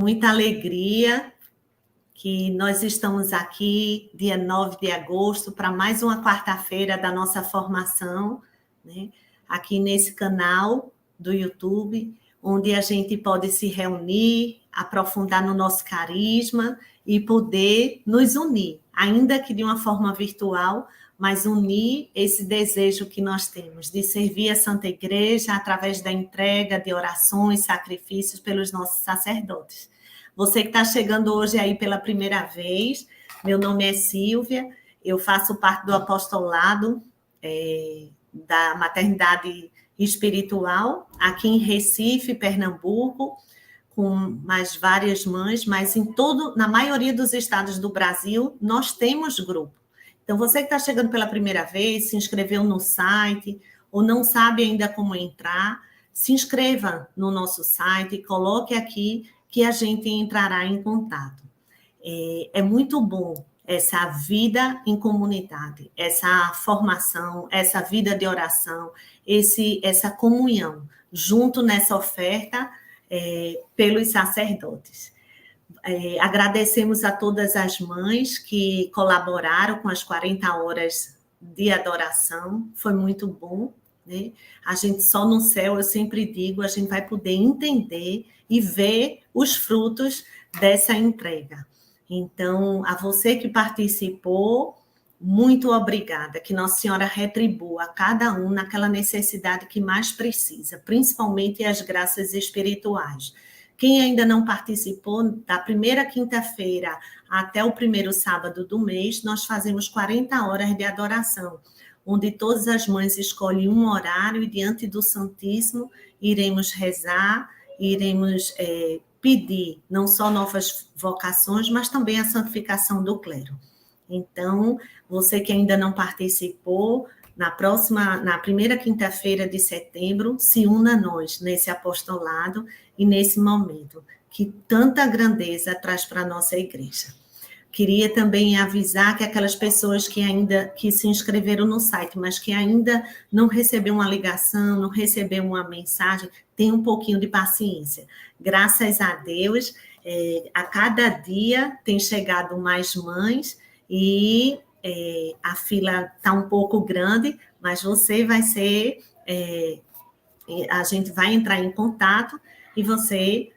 muita alegria que nós estamos aqui, dia 9 de agosto, para mais uma quarta-feira da nossa formação, né? Aqui nesse canal do YouTube, onde a gente pode se reunir, aprofundar no nosso carisma e poder nos unir, ainda que de uma forma virtual, mas unir esse desejo que nós temos de servir a Santa Igreja através da entrega de orações, sacrifícios pelos nossos sacerdotes. Você que está chegando hoje aí pela primeira vez, meu nome é Silvia, eu faço parte do apostolado da maternidade espiritual, aqui em Recife, Pernambuco, com mais várias mães, mas na maioria dos estados do Brasil, nós temos grupo. Então, você que está chegando pela primeira vez, se inscreveu no site, ou não sabe ainda como entrar, se inscreva no nosso site, coloque aqui que a gente entrará em contato. É muito bom essa vida em comunidade, essa formação, essa vida de oração, essa comunhão, junto nessa oferta pelos sacerdotes. Agradecemos a todas as mães que colaboraram com as 40 horas de adoração, foi muito bom, né? A gente só no céu, eu sempre digo, a gente vai poder entender e ver os frutos dessa entrega. Então, a você que participou, muito obrigada, que Nossa Senhora retribua a cada um naquela necessidade que mais precisa, principalmente as graças espirituais. Quem ainda não participou, da primeira quinta-feira até o primeiro sábado do mês, nós fazemos 40 horas de adoração, onde todas as mães escolhem um horário e diante do Santíssimo iremos rezar, iremos pedir não só novas vocações, mas também a santificação do clero. Então, você que ainda não participou, na primeira quinta-feira de setembro, se una a nós nesse apostolado e nesse momento que tanta grandeza traz para a nossa igreja. Queria também avisar que aquelas pessoas que se inscreveram no site, mas que ainda não receberam uma ligação, não receberam uma mensagem, tenham um pouquinho de paciência. Graças a Deus, a cada dia tem chegado mais mães e a fila está um pouco grande, mas você vai ser... a gente vai entrar em contato e você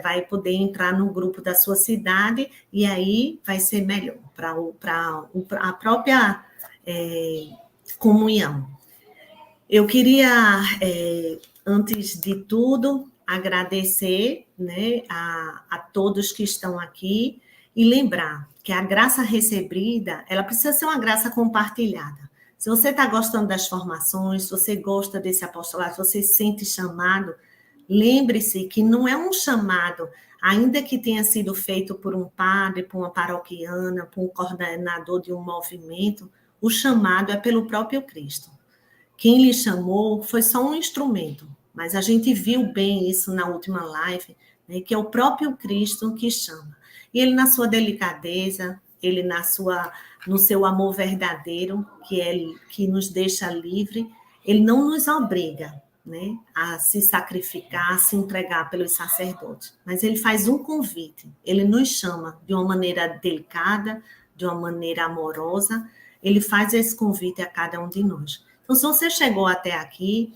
vai poder entrar no grupo da sua cidade e aí vai ser melhor para a própria comunhão. Eu queria, antes de tudo, agradecer, né, a todos que estão aqui e lembrar que a graça recebida, ela precisa ser uma graça compartilhada. Se você está gostando das formações, se você gosta desse apostolado, se você se sente chamado, lembre-se que não é um chamado, ainda que tenha sido feito por um padre, por uma paroquiana, por um coordenador de um movimento, o chamado é pelo próprio Cristo. Quem lhe chamou foi só um instrumento, mas a gente viu bem isso na última live, né, que é o próprio Cristo que chama. E ele, na sua delicadeza, ele no seu amor verdadeiro, que nos deixa livre, ele não nos obriga, né, a se sacrificar, a se entregar pelos sacerdotes, mas ele faz um convite, ele nos chama de uma maneira delicada, de uma maneira amorosa, ele faz esse convite a cada um de nós. Então, se você chegou até aqui,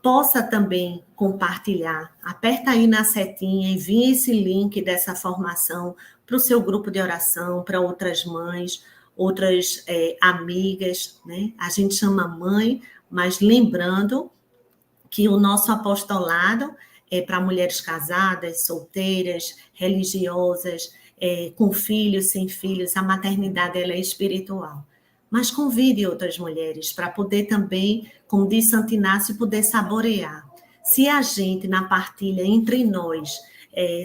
possa também compartilhar, aperta aí na setinha, envie esse link dessa formação para o seu grupo de oração, para outras mães, outras amigas, né? A gente chama mãe, mas lembrando que o nosso apostolado é para mulheres casadas, solteiras, religiosas, com filhos, sem filhos, a maternidade ela é espiritual. Mas convide outras mulheres para poder também, como diz Santo Inácio, poder saborear. Se a gente, na partilha entre nós,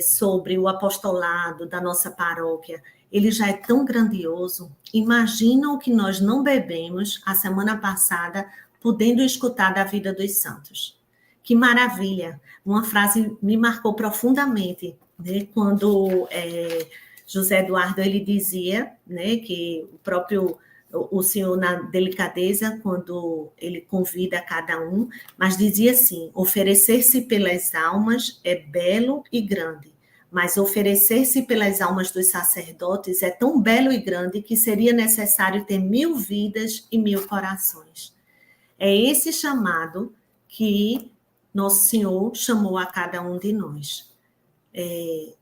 sobre o apostolado da nossa paróquia, ele já é tão grandioso, imagina o que nós não bebemos a semana passada, podendo escutar da vida dos santos. Que maravilha! Uma frase me marcou profundamente, né? Quando José Eduardo ele dizia, né, que o próprio o Senhor na delicadeza, quando ele convida cada um, mas dizia assim: oferecer-se pelas almas é belo e grande, mas oferecer-se pelas almas dos sacerdotes é tão belo e grande que seria necessário ter 1000 vidas e 1000 corações. É esse chamado que nosso Senhor chamou a cada um de nós,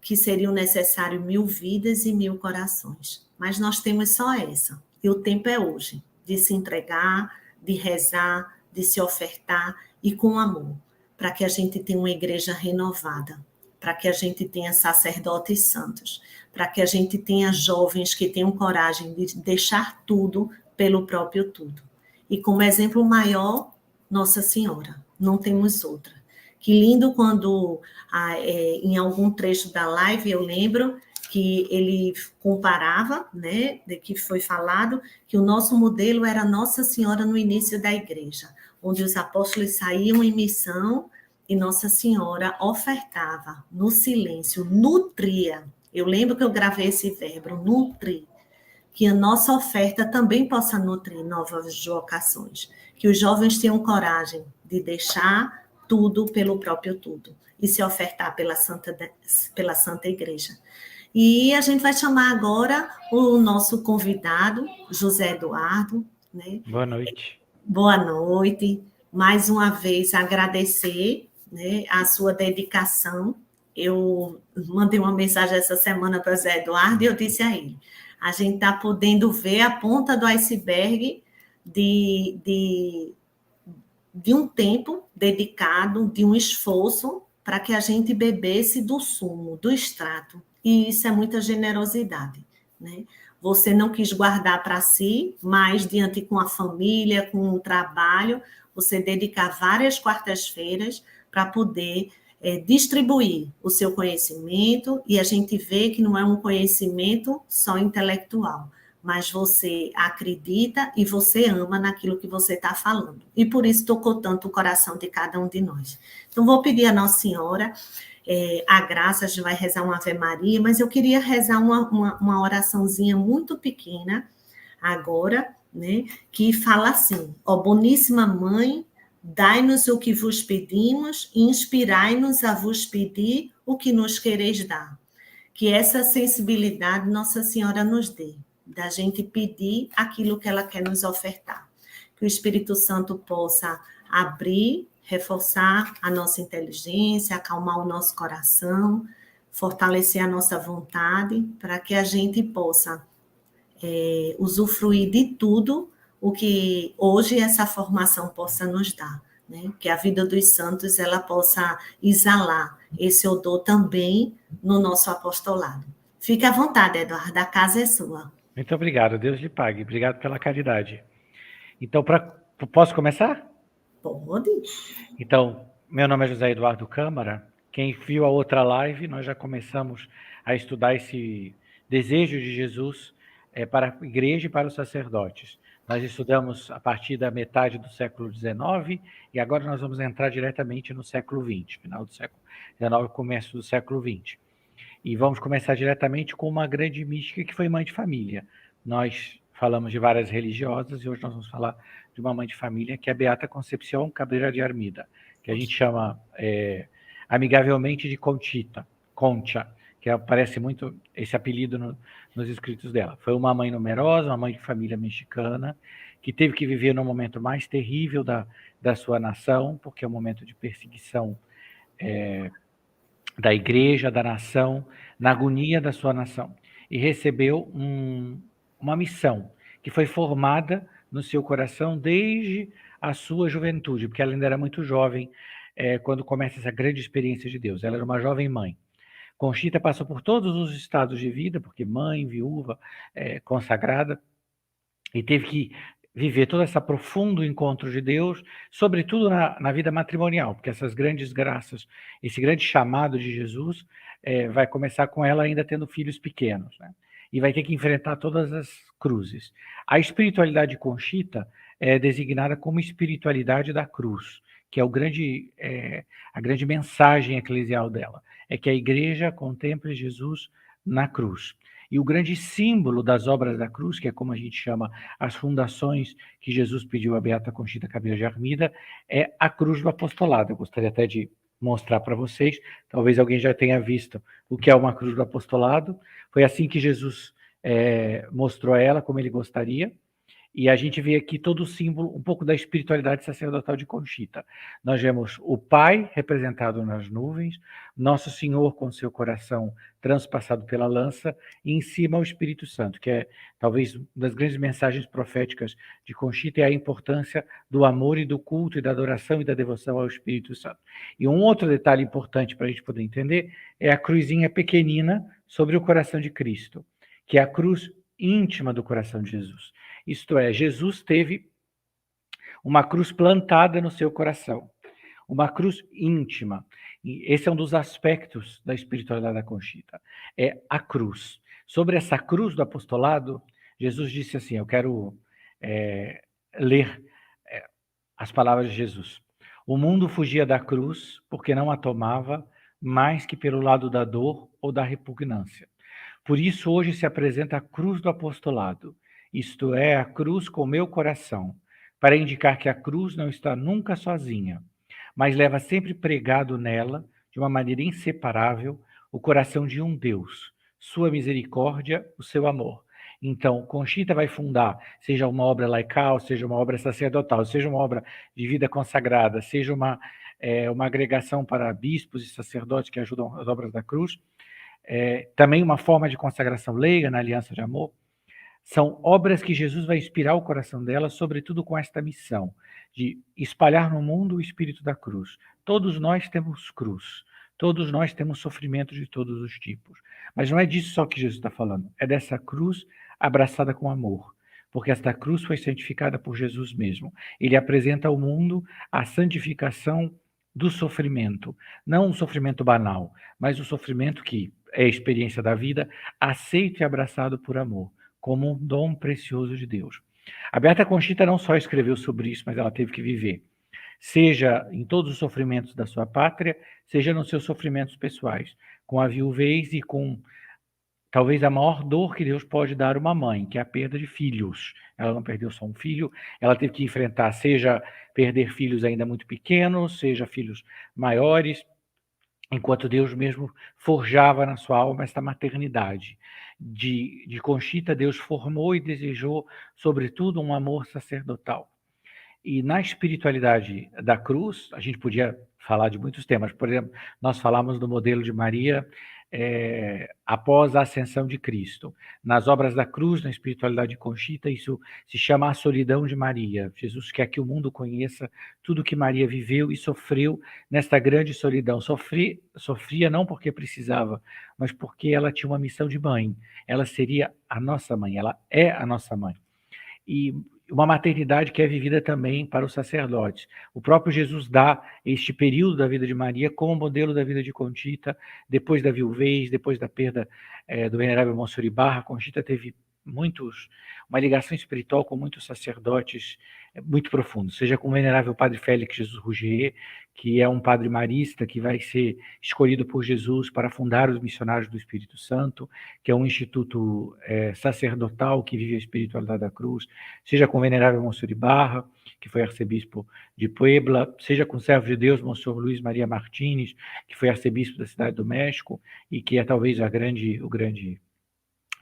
que seriam necessários 1000 vidas e 1000 corações. Mas nós temos só essa, e o tempo é hoje, de se entregar, de rezar, de se ofertar e com amor, para que a gente tenha uma igreja renovada, para que a gente tenha sacerdotes santos, para que a gente tenha jovens que tenham coragem de deixar tudo pelo próprio tudo. E como exemplo maior, Nossa Senhora, não temos outra. Que lindo quando, em algum trecho da live, eu lembro que ele comparava, né, de que foi falado, que o nosso modelo era Nossa Senhora no início da igreja, onde os apóstolos saíam em missão e Nossa Senhora ofertava no silêncio, nutria. Eu lembro que eu gravei esse verbo, nutrir, que a nossa oferta também possa nutrir novas vocações, que os jovens tenham coragem de deixar tudo pelo próprio tudo e se ofertar pela Santa Igreja. E a gente vai chamar agora o nosso convidado, José Eduardo, né? Boa noite. Boa noite. Mais uma vez agradecer, né, a sua dedicação. Eu mandei uma mensagem essa semana para o José Eduardo e eu disse a ele: a gente está podendo ver a ponta do iceberg de um tempo dedicado, de um esforço para que a gente bebesse do sumo, do extrato. E isso é muita generosidade, né? Você não quis guardar para si, mas diante com a família, com o trabalho, você dedicar várias quartas-feiras para poder distribuir o seu conhecimento, e a gente vê que não é um conhecimento só intelectual, mas você acredita e você ama naquilo que você está falando. E por isso tocou tanto o coração de cada um de nós. Então, vou pedir a Nossa Senhora a graça, a gente vai rezar uma Ave Maria, mas eu queria rezar uma oraçãozinha muito pequena agora, né, que fala assim: ó boníssima Mãe, dai-nos o que vos pedimos e inspirai-nos a vos pedir o que nos quereis dar. Que essa sensibilidade Nossa Senhora nos dê, da gente pedir aquilo que ela quer nos ofertar. Que o Espírito Santo possa abrir, reforçar a nossa inteligência, acalmar o nosso coração, fortalecer a nossa vontade, para que a gente possa usufruir de tudo o que hoje essa formação possa nos dar, né? Que a vida dos santos ela possa exalar esse odor também no nosso apostolado. Fique à vontade, Eduardo, a casa é sua. Muito obrigado, Deus lhe pague. Obrigado pela caridade. Então, posso começar? Pode. Então, meu nome é José Eduardo Câmara. Quem viu a outra live, nós já começamos a estudar esse desejo de Jesus para a igreja e para os sacerdotes. Nós estudamos a partir da metade do século XIX e agora nós vamos entrar diretamente no século XX, final do século XIX, começo do século XX. E vamos começar diretamente com uma grande mística que foi mãe de família. Nós falamos de várias religiosas e hoje nós vamos falar de uma mãe de família que é a Beata Concepción Cabrera de Armida, que a gente chama amigavelmente de Concha, que aparece muito esse apelido nos escritos dela. Foi uma mãe numerosa, uma mãe de família mexicana, que teve que viver no momento mais terrível da sua nação, porque é um momento de perseguição da igreja, da nação, na agonia da sua nação. E recebeu uma missão que foi formada no seu coração desde a sua juventude, porque ela ainda era muito jovem quando começa essa grande experiência de Deus. Ela era uma jovem mãe. Conchita passou por todos os estados de vida, porque mãe, viúva, consagrada, e teve que viver todo esse profundo encontro de Deus, sobretudo na vida matrimonial, porque essas grandes graças, esse grande chamado de Jesus, vai começar com ela ainda tendo filhos pequenos, né? E vai ter que enfrentar todas as cruzes. A espiritualidade de Conchita é designada como espiritualidade da cruz, que é a grande mensagem eclesial dela, é que a igreja contemple Jesus na cruz. E o grande símbolo das obras da cruz, que é como a gente chama as fundações que Jesus pediu à Beata Conchita Cabelo de Armida, é a cruz do apostolado. Eu gostaria até de mostrar para vocês, talvez alguém já tenha visto o que é uma cruz do apostolado. Foi assim que Jesus mostrou a ela como ele gostaria. E a gente vê aqui todo o símbolo, um pouco da espiritualidade sacerdotal de Conchita. Nós vemos o Pai representado nas nuvens, Nosso Senhor com seu coração transpassado pela lança, e em cima o Espírito Santo, que é talvez uma das grandes mensagens proféticas de Conchita, é a importância do amor e do culto e da adoração e da devoção ao Espírito Santo. E um outro detalhe importante para a gente poder entender é a cruzinha pequenina sobre o coração de Cristo, que é a cruz íntima do coração de Jesus. Isto é, Jesus teve uma cruz plantada no seu coração, uma cruz íntima. E esse é um dos aspectos da espiritualidade da Conchita, é a cruz. Sobre essa cruz do apostolado, Jesus disse assim, eu quero ler as palavras de Jesus. O mundo fugia da cruz porque não a tomava mais que pelo lado da dor ou da repugnância. Por isso hoje se apresenta a cruz do apostolado, isto é, a cruz com meu coração, para indicar que a cruz não está nunca sozinha, mas leva sempre pregado nela, de uma maneira inseparável, o coração de um Deus, sua misericórdia, o seu amor. Então, Conchita vai fundar, seja uma obra laical, seja uma obra sacerdotal, seja uma obra de vida consagrada, seja uma agregação para bispos e sacerdotes que ajudam as obras da cruz, também uma forma de consagração leiga na aliança de amor. São obras que Jesus vai inspirar o coração dela, sobretudo com esta missão de espalhar no mundo o espírito da cruz. Todos nós temos cruz, todos nós temos sofrimento de todos os tipos. Mas não é disso só que Jesus está falando, é dessa cruz abraçada com amor, porque esta cruz foi santificada por Jesus mesmo. Ele apresenta ao mundo a santificação do sofrimento, não um sofrimento banal, mas o sofrimento que é a experiência da vida, aceito e abraçado por amor, como um dom precioso de Deus. A Beata Conchita não só escreveu sobre isso, mas ela teve que viver, seja em todos os sofrimentos da sua pátria, seja nos seus sofrimentos pessoais, com a viuvez e com talvez a maior dor que Deus pode dar a uma mãe, que é a perda de filhos. Ela não perdeu só um filho, ela teve que enfrentar, seja perder filhos ainda muito pequenos, seja filhos maiores, enquanto Deus mesmo forjava na sua alma esta maternidade. De Conchita, Deus formou e desejou, sobretudo, um amor sacerdotal. E na espiritualidade da cruz, a gente podia falar de muitos temas. Por exemplo, nós falamos do modelo de Maria após a ascensão de Cristo. Nas obras da cruz, na espiritualidade de Conchita, isso se chama a solidão de Maria. Jesus quer que o mundo conheça tudo que Maria viveu e sofreu nesta grande solidão. Sofria não porque precisava, mas porque ela tinha uma missão de mãe. Ela seria a nossa mãe, ela é a nossa mãe. E uma maternidade que é vivida também para os sacerdotes. O próprio Jesus dá este período da vida de Maria como modelo da vida de Conchita, depois da viuvez, depois da perda do venerável Monsenhor Ibarra. Conchita teve uma ligação espiritual com muitos sacerdotes muito profundos, seja com o venerável Padre Félix Jesus Rougier, que é um padre marista que vai ser escolhido por Jesus para fundar os Missionários do Espírito Santo, que é um instituto sacerdotal que vive a espiritualidade da cruz, seja com o venerável Monsenhor Ibarra, que foi arcebispo de Puebla, seja com o servo de Deus, Monsenhor Luiz Maria Martínez, que foi arcebispo da cidade do México, e que é talvez o grande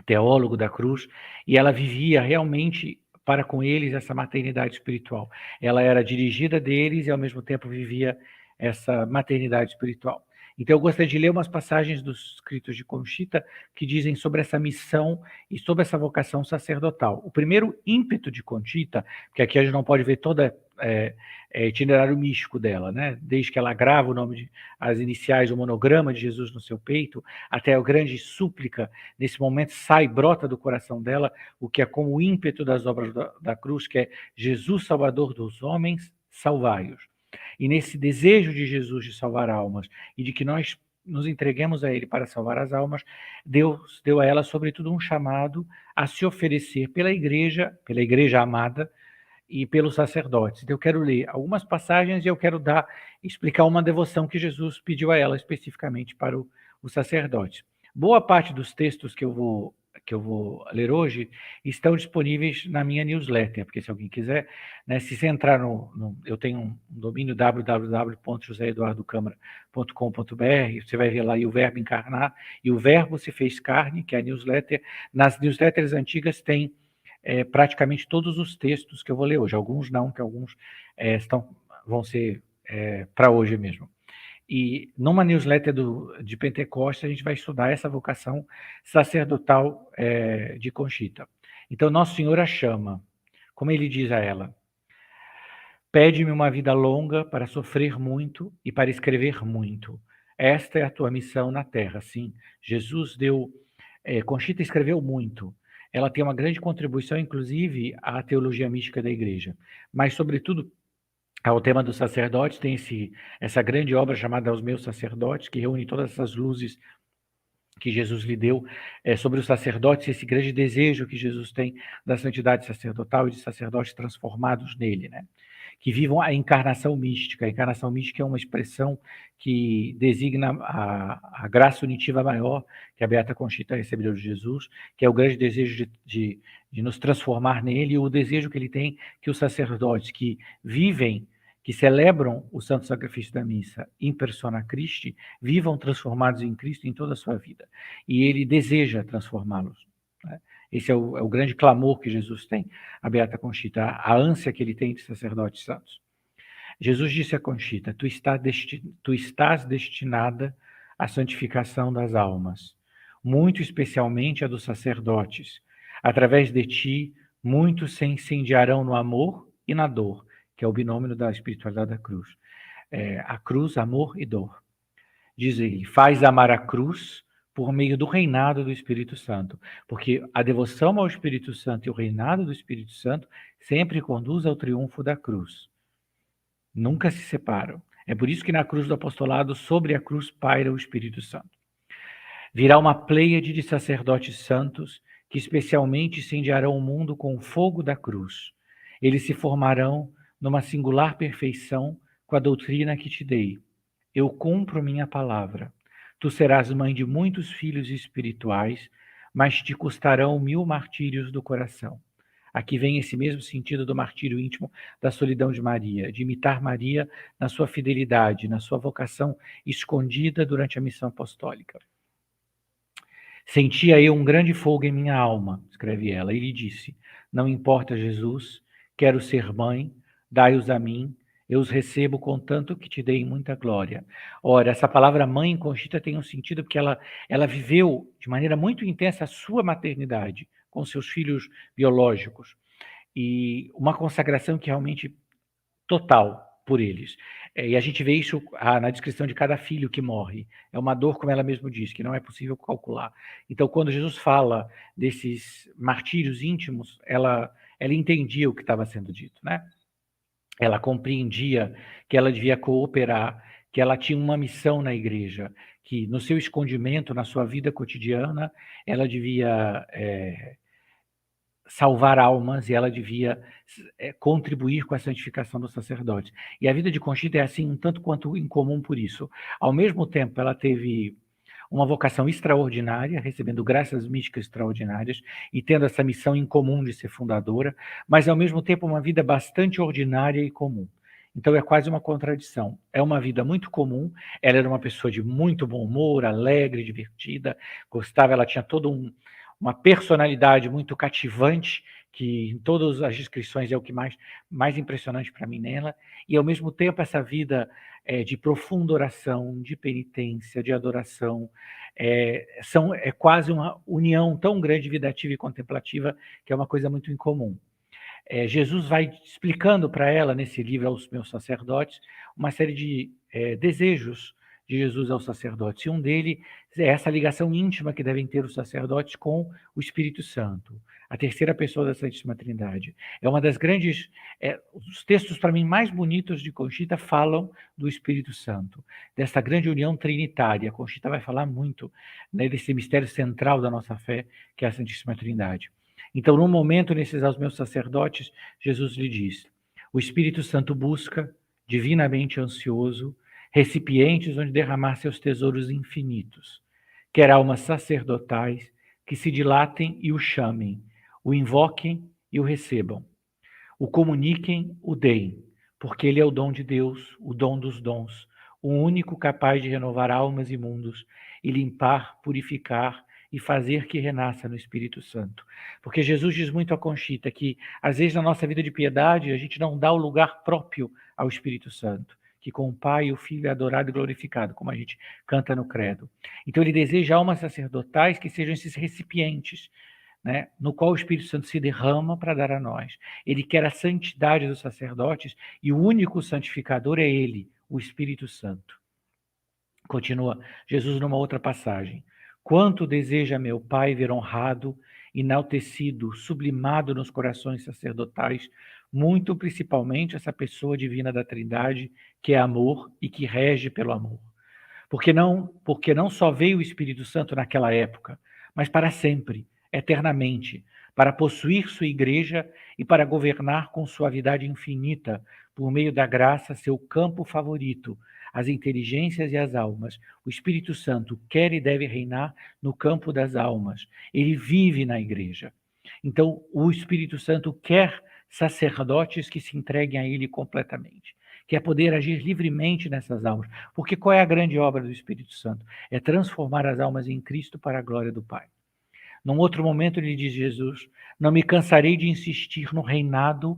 teólogo da cruz, e ela vivia realmente para com eles essa maternidade espiritual. Ela era dirigida deles e ao mesmo tempo vivia essa maternidade espiritual. Então eu gostaria de ler umas passagens dos escritos de Conchita que dizem sobre essa missão e sobre essa vocação sacerdotal. O primeiro ímpeto de Conchita, porque aqui a gente não pode ver toda itinerário místico dela, né? Desde que ela grava as iniciais, o monograma de Jesus no seu peito, até a grande súplica, nesse momento brota do coração dela o que é como o ímpeto das obras da cruz, que é Jesus Salvador dos homens, salvai-os. E nesse desejo de Jesus de salvar almas e de que nós nos entreguemos a Ele para salvar as almas, Deus deu a ela, sobretudo, um chamado a se oferecer pela igreja amada e pelos sacerdotes. Então, eu quero ler algumas passagens e eu quero explicar uma devoção que Jesus pediu a ela especificamente para os sacerdotes. Boa parte dos textos que eu vou que eu vou ler hoje estão disponíveis na minha newsletter, porque se alguém quiser, né, se você entrar eu tenho um domínio www.joseeduardocamara.com.br, você vai ver lá e o Verbo encarnar, e o Verbo se fez carne, que é a newsletter. Nas newsletters antigas tem praticamente todos os textos que eu vou ler hoje, alguns não, que alguns vão ser para hoje mesmo. E numa newsletter de Pentecostes, a gente vai estudar essa vocação sacerdotal de Conchita. Então, Nosso Senhor a chama, como ele diz a ela: pede-me uma vida longa para sofrer muito e para escrever muito. Esta é a tua missão na terra. Sim, Jesus deu... Conchita escreveu muito. Ela tem uma grande contribuição, inclusive, à teologia mística da Igreja. Mas, sobretudo, ao tema dos sacerdotes, tem essa grande obra chamada Os Meus Sacerdotes, que reúne todas essas luzes que Jesus lhe deu sobre os sacerdotes, esse grande desejo que Jesus tem da santidade sacerdotal e de sacerdotes transformados nele, né? Que vivam a encarnação mística. A encarnação mística é uma expressão que designa a graça unitiva maior que a Beata Conchita recebeu de Jesus, que é o grande desejo de nos transformar nele, e o desejo que ele tem que os sacerdotes que vivem, que celebram o santo sacrifício da missa in persona Christi, vivam transformados em Cristo em toda a sua vida. E ele deseja transformá-los, né? Esse é o grande clamor que Jesus tem, a Beata Conchita, a ânsia que ele tem de sacerdotes santos. Jesus disse a Conchita: tu estás destinada à santificação das almas, muito especialmente a dos sacerdotes. Através de ti, muitos se incendiarão no amor e na dor, que é o binômio da espiritualidade da cruz. A cruz, amor e dor. Diz ele: faz amar a cruz por meio do reinado do Espírito Santo, porque a devoção ao Espírito Santo e o reinado do Espírito Santo sempre conduz ao triunfo da cruz. Nunca se separam. É por isso que na cruz do apostolado, sobre a cruz, paira o Espírito Santo. Virá uma pleiade de sacerdotes santos que especialmente incendiarão o mundo com o fogo da cruz. Eles se formarão numa singular perfeição com a doutrina que te dei. Eu cumpro minha palavra. Tu serás mãe de muitos filhos espirituais, mas te custarão 1000 martírios do coração. Aqui vem esse mesmo sentido do martírio íntimo da solidão de Maria, de imitar Maria na sua fidelidade, na sua vocação escondida durante a missão apostólica. Sentia eu um grande fogo em minha alma, escreve ela, e lhe disse: não importa, Jesus, quero ser mãe, dai-os a mim, eu os recebo contanto que te dei muita glória. Ora, essa palavra mãe em Conchita tem um sentido porque ela viveu de maneira muito intensa a sua maternidade com seus filhos biológicos, e uma consagração que realmente total por eles. E a gente vê isso na descrição de cada filho que morre. É uma dor, como ela mesma diz, que não é possível calcular. Então, quando Jesus fala desses martírios íntimos, ela entendia o que estava sendo dito, né? Ela compreendia que ela devia cooperar, que ela tinha uma missão na igreja, que no seu escondimento, na sua vida cotidiana, ela devia salvar almas e ela devia contribuir com a santificação dos sacerdotes. E a vida de Conchita é assim, um tanto quanto incomum por isso. Ao mesmo tempo, ela teve uma vocação extraordinária, recebendo graças místicas extraordinárias e tendo essa missão incomum de ser fundadora, mas ao mesmo tempo uma vida bastante ordinária e comum. Então é quase uma contradição. É uma vida muito comum, ela era uma pessoa de muito bom humor, alegre, divertida, ela tinha todo uma personalidade muito cativante, que em todas as descrições é o que mais impressionante para mim nela, e ao mesmo tempo essa vida de profunda oração, de penitência, de adoração, é quase uma união tão grande de vida ativa e contemplativa, que é uma coisa muito incomum. Jesus vai explicando para ela, nesse livro, Aos Meus Sacerdotes, uma série de desejos de Jesus aos sacerdotes. E um deles é essa ligação íntima que devem ter os sacerdotes com o Espírito Santo, a terceira pessoa da Santíssima Trindade. É uma das grandes... os textos, para mim, mais bonitos de Conchita falam do Espírito Santo, dessa grande união trinitária. Conchita vai falar muito, né, desse mistério central da nossa fé, que é a Santíssima Trindade. Então, num momento, nesses Aos Meus Sacerdotes, Jesus lhe diz: o Espírito Santo busca, divinamente ansioso, recipientes onde derramar seus tesouros infinitos, quer almas sacerdotais, que se dilatem e o chamem, o invoquem e o recebam, o comuniquem, o deem, porque ele é o dom de Deus, o dom dos dons, o único capaz de renovar almas e mundos, e limpar, purificar e fazer que renasça no Espírito Santo. Porque Jesus diz muito a Conchita que, às vezes, na nossa vida de piedade, a gente não dá o lugar próprio ao Espírito Santo, que com o Pai e o Filho é adorado e glorificado, como a gente canta no Credo. Então ele deseja almas sacerdotais que sejam esses recipientes, né, no qual o Espírito Santo se derrama para dar a nós. Ele quer a santidade dos sacerdotes e o único santificador é ele, o Espírito Santo. Continua Jesus numa outra passagem. Quanto deseja meu Pai ver honrado, enaltecido, sublimado nos corações sacerdotais, muito principalmente essa pessoa divina da Trindade, que é amor e que rege pelo amor. Porque não só veio o Espírito Santo naquela época, mas para sempre, eternamente, para possuir sua igreja e para governar com suavidade infinita, por meio da graça, seu campo favorito, as inteligências e as almas. O Espírito Santo quer e deve reinar no campo das almas. Ele vive na igreja. Então, o Espírito Santo quer sacerdotes que se entreguem a ele completamente. Quer poder agir livremente nessas almas. Porque qual é a grande obra do Espírito Santo? É transformar as almas em Cristo para a glória do Pai. Num outro momento, ele diz Jesus, não me cansarei de insistir no reinado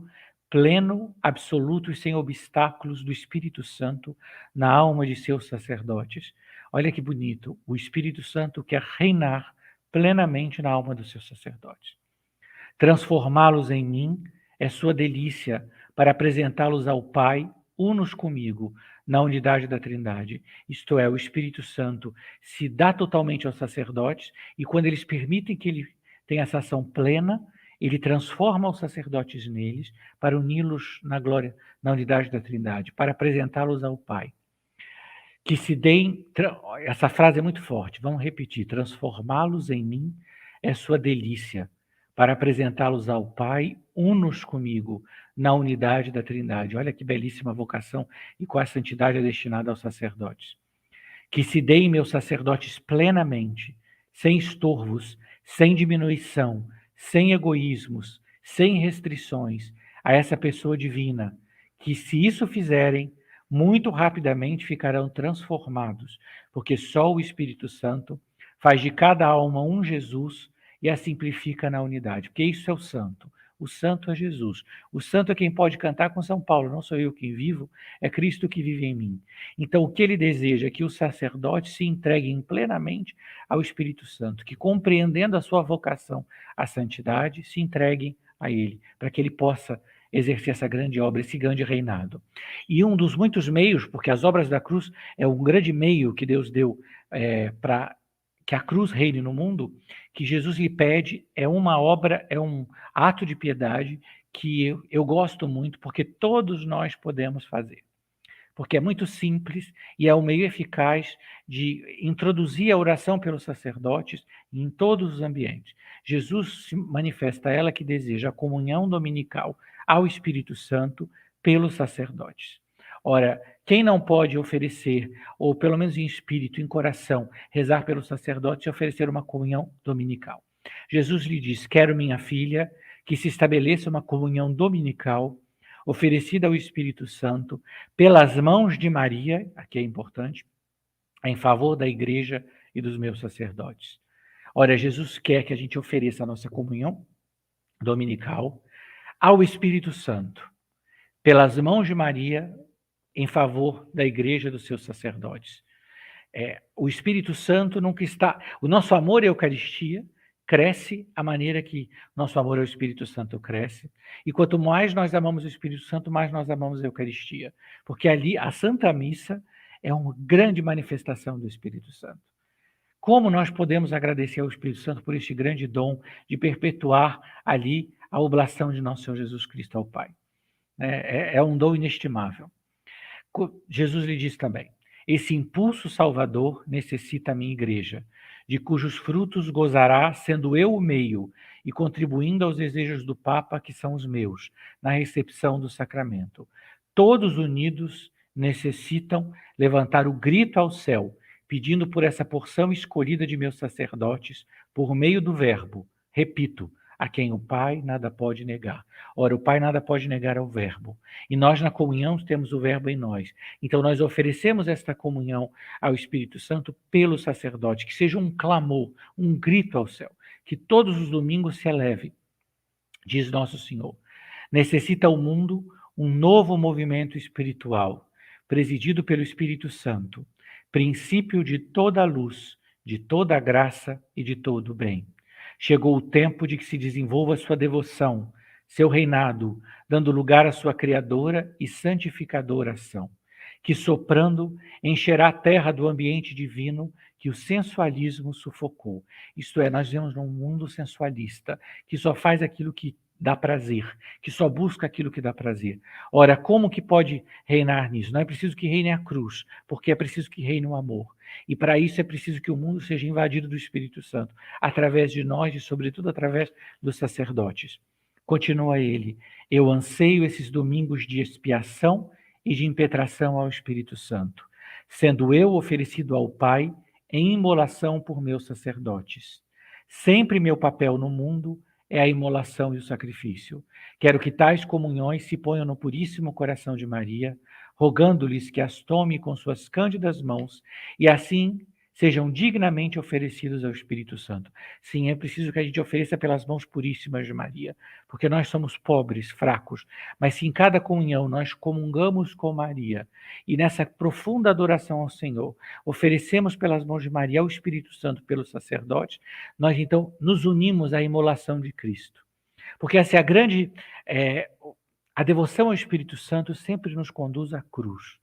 pleno, absoluto e sem obstáculos do Espírito Santo na alma de seus sacerdotes. Olha que bonito, o Espírito Santo quer reinar plenamente na alma dos seus sacerdotes. Transformá-los em mim é sua delícia para apresentá-los ao Pai, unos comigo, na unidade da Trindade. Isto é, o Espírito Santo se dá totalmente aos sacerdotes e quando eles permitem que ele tenha essa ação plena, ele transforma os sacerdotes neles para uni-los na glória, na unidade da Trindade, para apresentá-los ao Pai. Que se deem, essa frase é muito forte, vamos repetir, transformá-los em mim é sua delícia, para apresentá-los ao Pai, unos comigo, na unidade da Trindade. Olha que belíssima vocação e qual a santidade é destinada aos sacerdotes. Que se deem meus sacerdotes plenamente, sem estorvos, sem diminuição, sem egoísmos, sem restrições, a essa pessoa divina, que se isso fizerem, muito rapidamente ficarão transformados, porque só o Espírito Santo faz de cada alma um Jesus e a simplifica na unidade, porque isso é o santo. O santo é Jesus. O santo é quem pode cantar com São Paulo, não sou eu quem vivo, é Cristo que vive em mim. Então, o que ele deseja é que os sacerdotes se entreguem plenamente ao Espírito Santo, que compreendendo a sua vocação à santidade, se entreguem a ele, para que ele possa exercer essa grande obra, esse grande reinado. E um dos muitos meios, porque as obras da cruz é um grande meio que Deus deu para que a cruz reine no mundo, que Jesus lhe pede, é uma obra, é um ato de piedade que eu gosto muito, porque todos nós podemos fazer. Porque é muito simples e é um meio eficaz de introduzir a oração pelos sacerdotes em todos os ambientes. Jesus se manifesta a ela que deseja a comunhão dominical ao Espírito Santo pelos sacerdotes. Ora, quem não pode oferecer, ou pelo menos em espírito, em coração, rezar pelos sacerdotes e oferecer uma comunhão dominical? Jesus lhe diz, quero, minha filha, que se estabeleça uma comunhão dominical oferecida ao Espírito Santo pelas mãos de Maria, aqui é importante, em favor da igreja e dos meus sacerdotes. Ora, Jesus quer que a gente ofereça a nossa comunhão dominical ao Espírito Santo, pelas mãos de Maria, em favor da igreja e dos seus sacerdotes. O Espírito Santo nunca está... O nosso amor à Eucaristia cresce à maneira que nosso amor ao Espírito Santo cresce. E quanto mais nós amamos o Espírito Santo, mais nós amamos a Eucaristia. Porque ali a Santa Missa é uma grande manifestação do Espírito Santo. Como nós podemos agradecer ao Espírito Santo por este grande dom de perpetuar ali a oblação de nosso Senhor Jesus Cristo ao Pai? É um dom inestimável. Jesus lhe diz também, esse impulso salvador necessita a minha igreja, de cujos frutos gozará, sendo eu o meio, e contribuindo aos desejos do Papa, que são os meus, na recepção do sacramento. Todos unidos necessitam levantar o grito ao céu, pedindo por essa porção escolhida de meus sacerdotes, por meio do Verbo, repito, a quem o Pai nada pode negar. Ora, o Pai nada pode negar ao Verbo. E nós, na comunhão, temos o Verbo em nós. Então, nós oferecemos esta comunhão ao Espírito Santo pelo sacerdote, que seja um clamor, um grito ao céu, que todos os domingos se eleve, diz nosso Senhor. Necessita o mundo um novo movimento espiritual, presidido pelo Espírito Santo, princípio de toda a luz, de toda a graça e de todo o bem. Chegou o tempo de que se desenvolva sua devoção, seu reinado, dando lugar à sua criadora e santificadora ação, que soprando encherá a terra do ambiente divino que o sensualismo sufocou. Isto é, nós vivemos num mundo sensualista, que só faz aquilo que dá prazer, que só busca aquilo que dá prazer. Ora, como que pode reinar nisso? Não é preciso que reine a cruz, porque é preciso que reine o amor. E para isso é preciso que o mundo seja invadido do Espírito Santo, através de nós e, sobretudo, através dos sacerdotes. Continua ele: eu anseio esses domingos de expiação e de impetração ao Espírito Santo, sendo eu oferecido ao Pai em imolação por meus sacerdotes. Sempre meu papel no mundo é a imolação e o sacrifício. Quero que tais comunhões se ponham no puríssimo coração de Maria, rogando-lhes que as tome com suas cândidas mãos e assim sejam dignamente oferecidos ao Espírito Santo. Sim, é preciso que a gente ofereça pelas mãos puríssimas de Maria, porque nós somos pobres, fracos, mas se em cada comunhão nós comungamos com Maria e nessa profunda adoração ao Senhor, oferecemos pelas mãos de Maria ao Espírito Santo pelo sacerdote, nós então nos unimos à imolação de Cristo. Porque essa é a grande... a devoção ao Espírito Santo sempre nos conduz à cruz.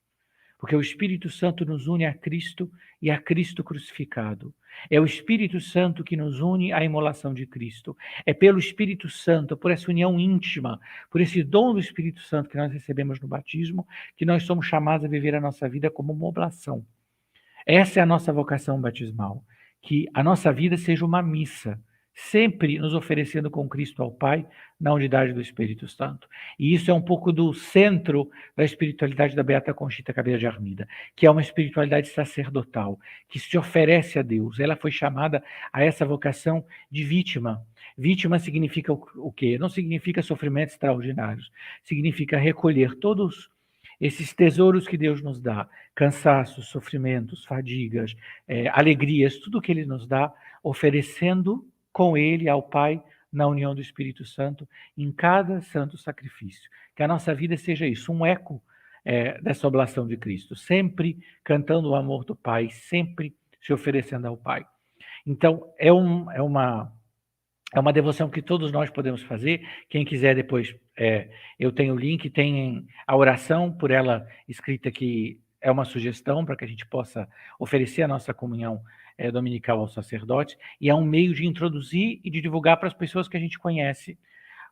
Porque o Espírito Santo nos une a Cristo e a Cristo crucificado. É o Espírito Santo que nos une à imolação de Cristo. É pelo Espírito Santo, por essa união íntima, por esse dom do Espírito Santo que nós recebemos no batismo, que nós somos chamados a viver a nossa vida como uma oblação. Essa é a nossa vocação batismal, que a nossa vida seja uma missa, sempre nos oferecendo com Cristo ao Pai, na unidade do Espírito Santo. E isso é um pouco do centro da espiritualidade da Beata Conchita Cabrera de Armida, que é uma espiritualidade sacerdotal, que se oferece a Deus. Ela foi chamada a essa vocação de vítima. Vítima significa o quê? Não significa sofrimentos extraordinários, significa recolher todos esses tesouros que Deus nos dá, cansaços, sofrimentos, fadigas, alegrias, tudo que Ele nos dá, oferecendo com Ele ao Pai, na união do Espírito Santo, em cada santo sacrifício. Que a nossa vida seja isso, um eco dessa oblação de Cristo, sempre cantando o amor do Pai, sempre se oferecendo ao Pai. Então, é uma devoção que todos nós podemos fazer. Quem quiser depois, eu tenho o link, tem a oração por ela escrita, que é uma sugestão para que a gente possa oferecer a nossa comunhão dominical ao sacerdote, e é um meio de introduzir e de divulgar para as pessoas que a gente conhece.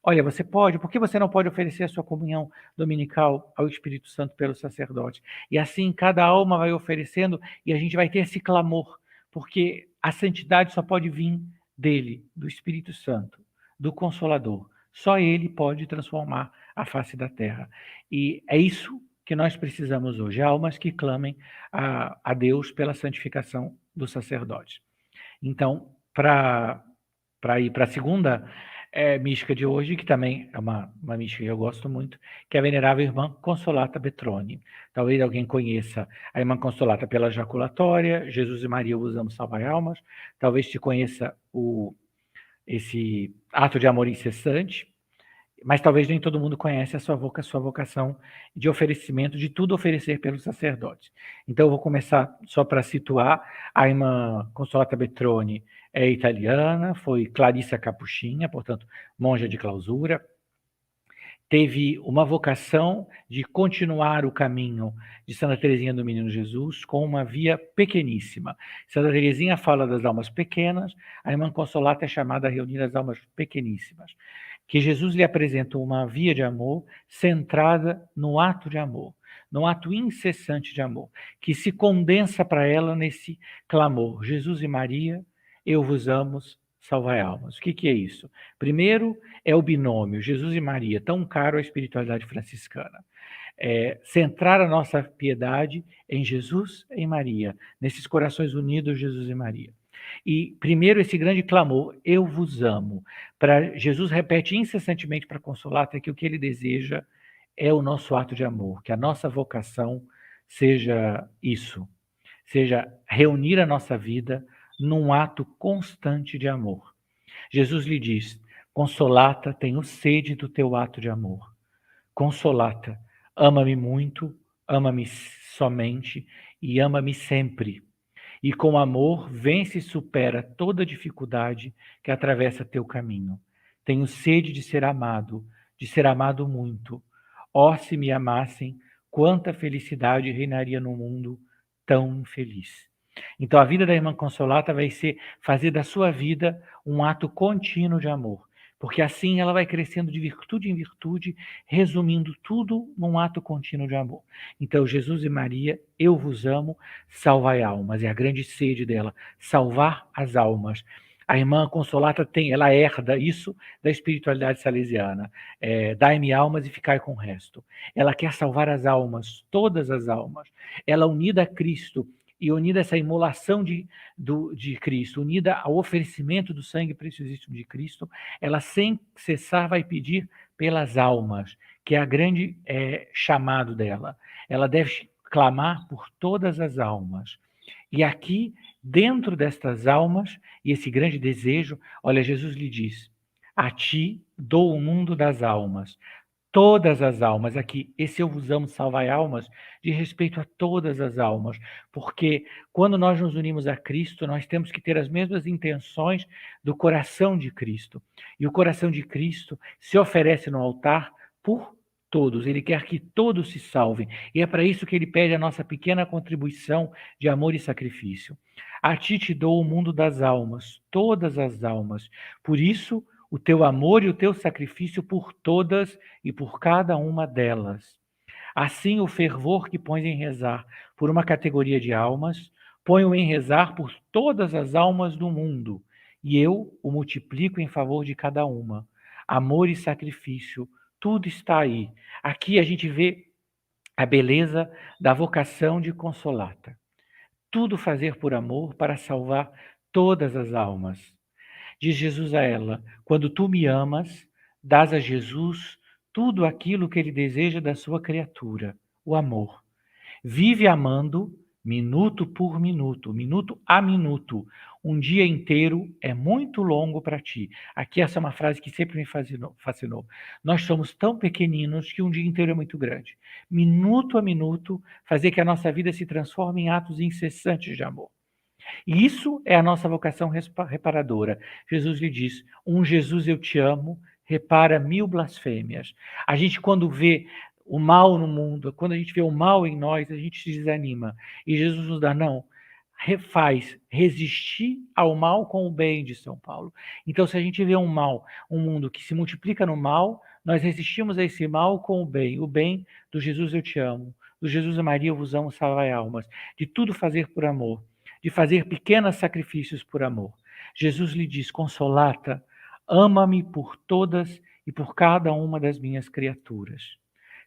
Olha, você pode, por que você não pode oferecer a sua comunhão dominical ao Espírito Santo pelo sacerdote? E assim cada alma vai oferecendo e a gente vai ter esse clamor, porque a santidade só pode vir dele, do Espírito Santo, do Consolador. Só ele pode transformar a face da terra. E é isso que nós precisamos hoje, almas que clamem a Deus pela santificação do sacerdote. Então, para ir para a segunda mística de hoje, que também é uma mística que eu gosto muito, que é a venerável irmã Consolata Betrone. Talvez alguém conheça a irmã Consolata pela jaculatória, Jesus e Maria usamos salvar almas, talvez te conheça esse ato de amor incessante, mas talvez nem todo mundo conhece a sua vocação de oferecimento, de tudo oferecer pelo sacerdote. Então eu vou começar só para situar. A irmã Consolata Betrone é italiana, foi Clarissa Capuchinha, portanto, monja de clausura. Teve uma vocação de continuar o caminho de Santa Teresinha do Menino Jesus com uma via pequeníssima. Santa Teresinha fala das almas pequenas, a irmã Consolata é chamada a reunir as almas pequeníssimas. Que Jesus lhe apresenta uma via de amor centrada no ato de amor, no ato incessante de amor, que se condensa para ela nesse clamor: Jesus e Maria, eu vos amo, salvai almas. O que é isso? Primeiro é o binômio Jesus e Maria, tão caro à espiritualidade franciscana. centrar a nossa piedade em Jesus e em Maria, nesses corações unidos, Jesus e Maria. E primeiro esse grande clamor, eu vos amo. Jesus repete incessantemente para Consolata que o que ele deseja é o nosso ato de amor, que a nossa vocação seja isso, seja reunir a nossa vida num ato constante de amor. Jesus lhe diz, Consolata, tenho sede do teu ato de amor. Consolata, ama-me muito, ama-me somente e ama-me sempre. E com amor vence e supera toda dificuldade que atravessa teu caminho. Tenho sede de ser amado muito. Oh, se me amassem, quanta felicidade reinaria no mundo tão infeliz. Então a vida da irmã Consolata vai ser fazer da sua vida um ato contínuo de amor, porque assim ela vai crescendo de virtude em virtude, resumindo tudo num ato contínuo de amor. Então Jesus e Maria, eu vos amo, salvai almas, é a grande sede dela, salvar as almas. A irmã Consolata ela herda isso da espiritualidade salesiana, dai-me almas e ficai com o resto. Ela quer salvar as almas, todas as almas. Ela unida a Cristo, e unida a essa imolação de Cristo, unida ao oferecimento do sangue preciosíssimo de Cristo, ela sem cessar vai pedir pelas almas, que é a grande chamado dela. Ela deve clamar por todas as almas. E aqui, dentro destas almas, e esse grande desejo, olha, Jesus lhe diz, a ti dou o mundo das almas, todas as almas, aqui, esse eu vos amo, salvai almas, de respeito a todas as almas, porque quando nós nos unimos a Cristo, nós temos que ter as mesmas intenções do coração de Cristo. E o coração de Cristo se oferece no altar por todos, ele quer que todos se salvem, e é para isso que ele pede a nossa pequena contribuição de amor e sacrifício. A ti te dou o mundo das almas, todas as almas, por isso o teu amor e o teu sacrifício por todas e por cada uma delas. Assim, o fervor que pões em rezar por uma categoria de almas, ponho em rezar por todas as almas do mundo, e eu o multiplico em favor de cada uma. Amor e sacrifício, tudo está aí. Aqui a gente vê a beleza da vocação de Consolata. Tudo fazer por amor para salvar todas as almas. Diz Jesus a ela, quando tu me amas, dás a Jesus tudo aquilo que ele deseja da sua criatura, o amor. Vive amando, minuto por minuto, minuto a minuto. Um dia inteiro é muito longo para ti. Aqui essa é uma frase que sempre me fascinou. Nós somos tão pequeninos que um dia inteiro é muito grande. Minuto a minuto, fazer que a nossa vida se transforme em atos incessantes de amor. E isso é a nossa vocação reparadora. Jesus lhe diz, um Jesus eu te amo, repara 1000 blasfêmias. A gente quando vê o mal no mundo, quando a gente vê o mal em nós, a gente se desanima. E Jesus nos dá, não, refaz, resistir ao mal com o bem, de São Paulo. Então, se a gente vê um mal, um mundo que se multiplica no mal, nós resistimos a esse mal com o bem do Jesus eu te amo, do Jesus e Maria eu vos amo, salvai almas, de tudo fazer por amor, de fazer pequenos sacrifícios por amor. Jesus lhe diz, Consolata, ama-me por todas e por cada uma das minhas criaturas.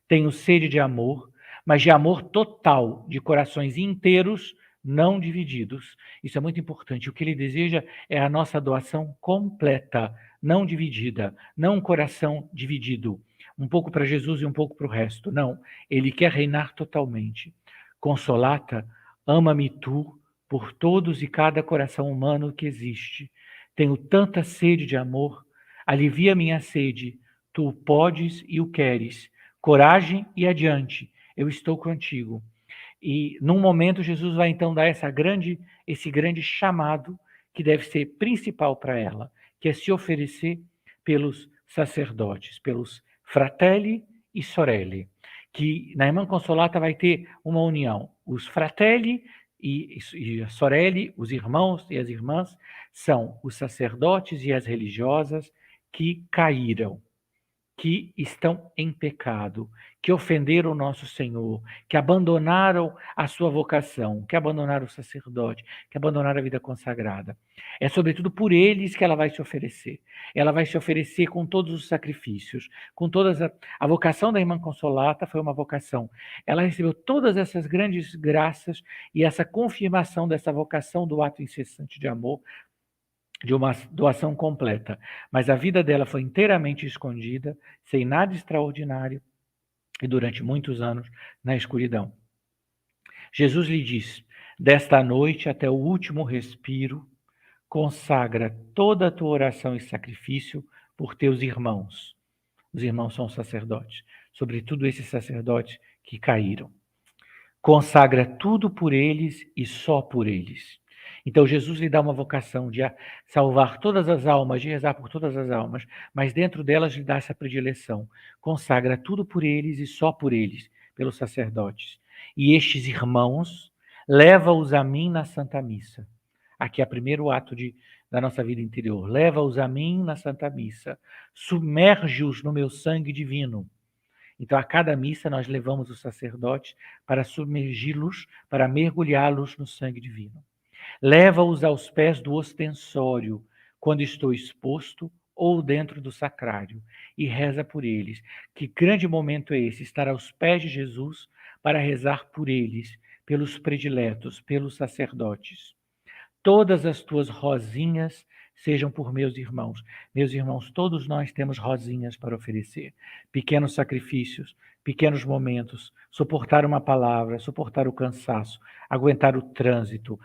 Tenho sede de amor, mas de amor total, de corações inteiros, não divididos. Isso é muito importante. O que ele deseja é a nossa doação completa, não dividida, não um coração dividido, um pouco para Jesus e um pouco para o resto. Não, ele quer reinar totalmente. Consolata, ama-me tu por todos e cada coração humano que existe. Tenho tanta sede de amor, alivia minha sede, tu o podes e o queres. Coragem e adiante, eu estou contigo. E num momento Jesus vai então dar esse grande chamado que deve ser principal para ela, que é se oferecer pelos sacerdotes, pelos fratelli e sorelle, que na Irmã Consolata vai ter uma união. Os fratelli e a sorelle, os irmãos e as irmãs, são os sacerdotes e as religiosas que caíram. que estão em pecado, que ofenderam o nosso Senhor, que abandonaram a sua vocação, que abandonaram o sacerdote, que abandonaram a vida consagrada. É sobretudo por eles que ela vai se oferecer. Ela vai se oferecer com todos os sacrifícios, com todas a vocação da irmã Consolata foi uma vocação. Ela recebeu todas essas grandes graças e essa confirmação dessa vocação do ato incessante de amor, de uma doação completa, mas a vida dela foi inteiramente escondida, sem nada extraordinário, e durante muitos anos na escuridão. Jesus lhe diz: desta noite até o último respiro, consagra toda a tua oração e sacrifício por teus irmãos. Os irmãos são sacerdotes, sobretudo esses sacerdotes que caíram. Consagra tudo por eles e só por eles. Então Jesus lhe dá uma vocação de salvar todas as almas, de rezar por todas as almas, mas dentro delas lhe dá essa predileção. Consagra tudo por eles e só por eles, pelos sacerdotes. E estes irmãos, leva-os a mim na Santa Missa. Aqui é o primeiro ato da nossa vida interior. Leva-os a mim na Santa Missa. Submerge-os no meu sangue divino. Então, a cada missa, nós levamos os sacerdotes para submergi-los, para mergulhá-los no sangue divino. Leva-os aos pés do ostensório, quando estou exposto ou dentro do sacrário, e reza por eles. Que grande momento é esse, estar aos pés de Jesus para rezar por eles, pelos prediletos, pelos sacerdotes. Todas as tuas rosinhas sejam por meus irmãos. Meus irmãos, todos nós temos rosinhas para oferecer. Pequenos sacrifícios, pequenos momentos, suportar uma palavra, suportar o cansaço, aguentar o trânsito.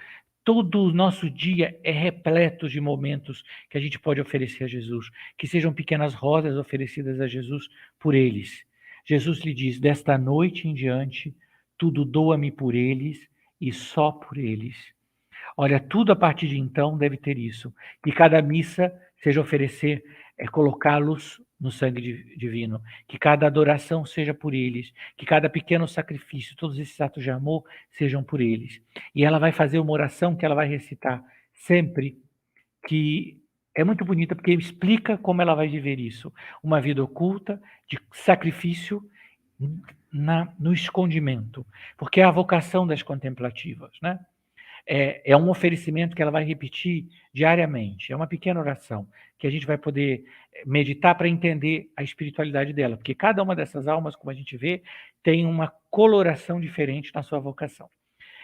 Todo o nosso dia é repleto de momentos que a gente pode oferecer a Jesus, que sejam pequenas rosas oferecidas a Jesus por eles. Jesus lhe diz: desta noite em diante, tudo doa-me por eles e só por eles. Olha, tudo a partir de então deve ter isso. Que cada missa seja oferecer, colocá-los no sangue divino. Que cada adoração seja por eles. Que cada pequeno sacrifício, todos esses atos de amor sejam por eles. E ela vai fazer uma oração que ela vai recitar sempre, que é muito bonita, porque explica como ela vai viver isso. Uma vida oculta, de sacrifício, no escondimento. Porque é a vocação das contemplativas, né? É um oferecimento que ela vai repetir diariamente. É uma pequena oração que a gente vai poder meditar para entender a espiritualidade dela, porque cada uma dessas almas, como a gente vê, tem uma coloração diferente na sua vocação.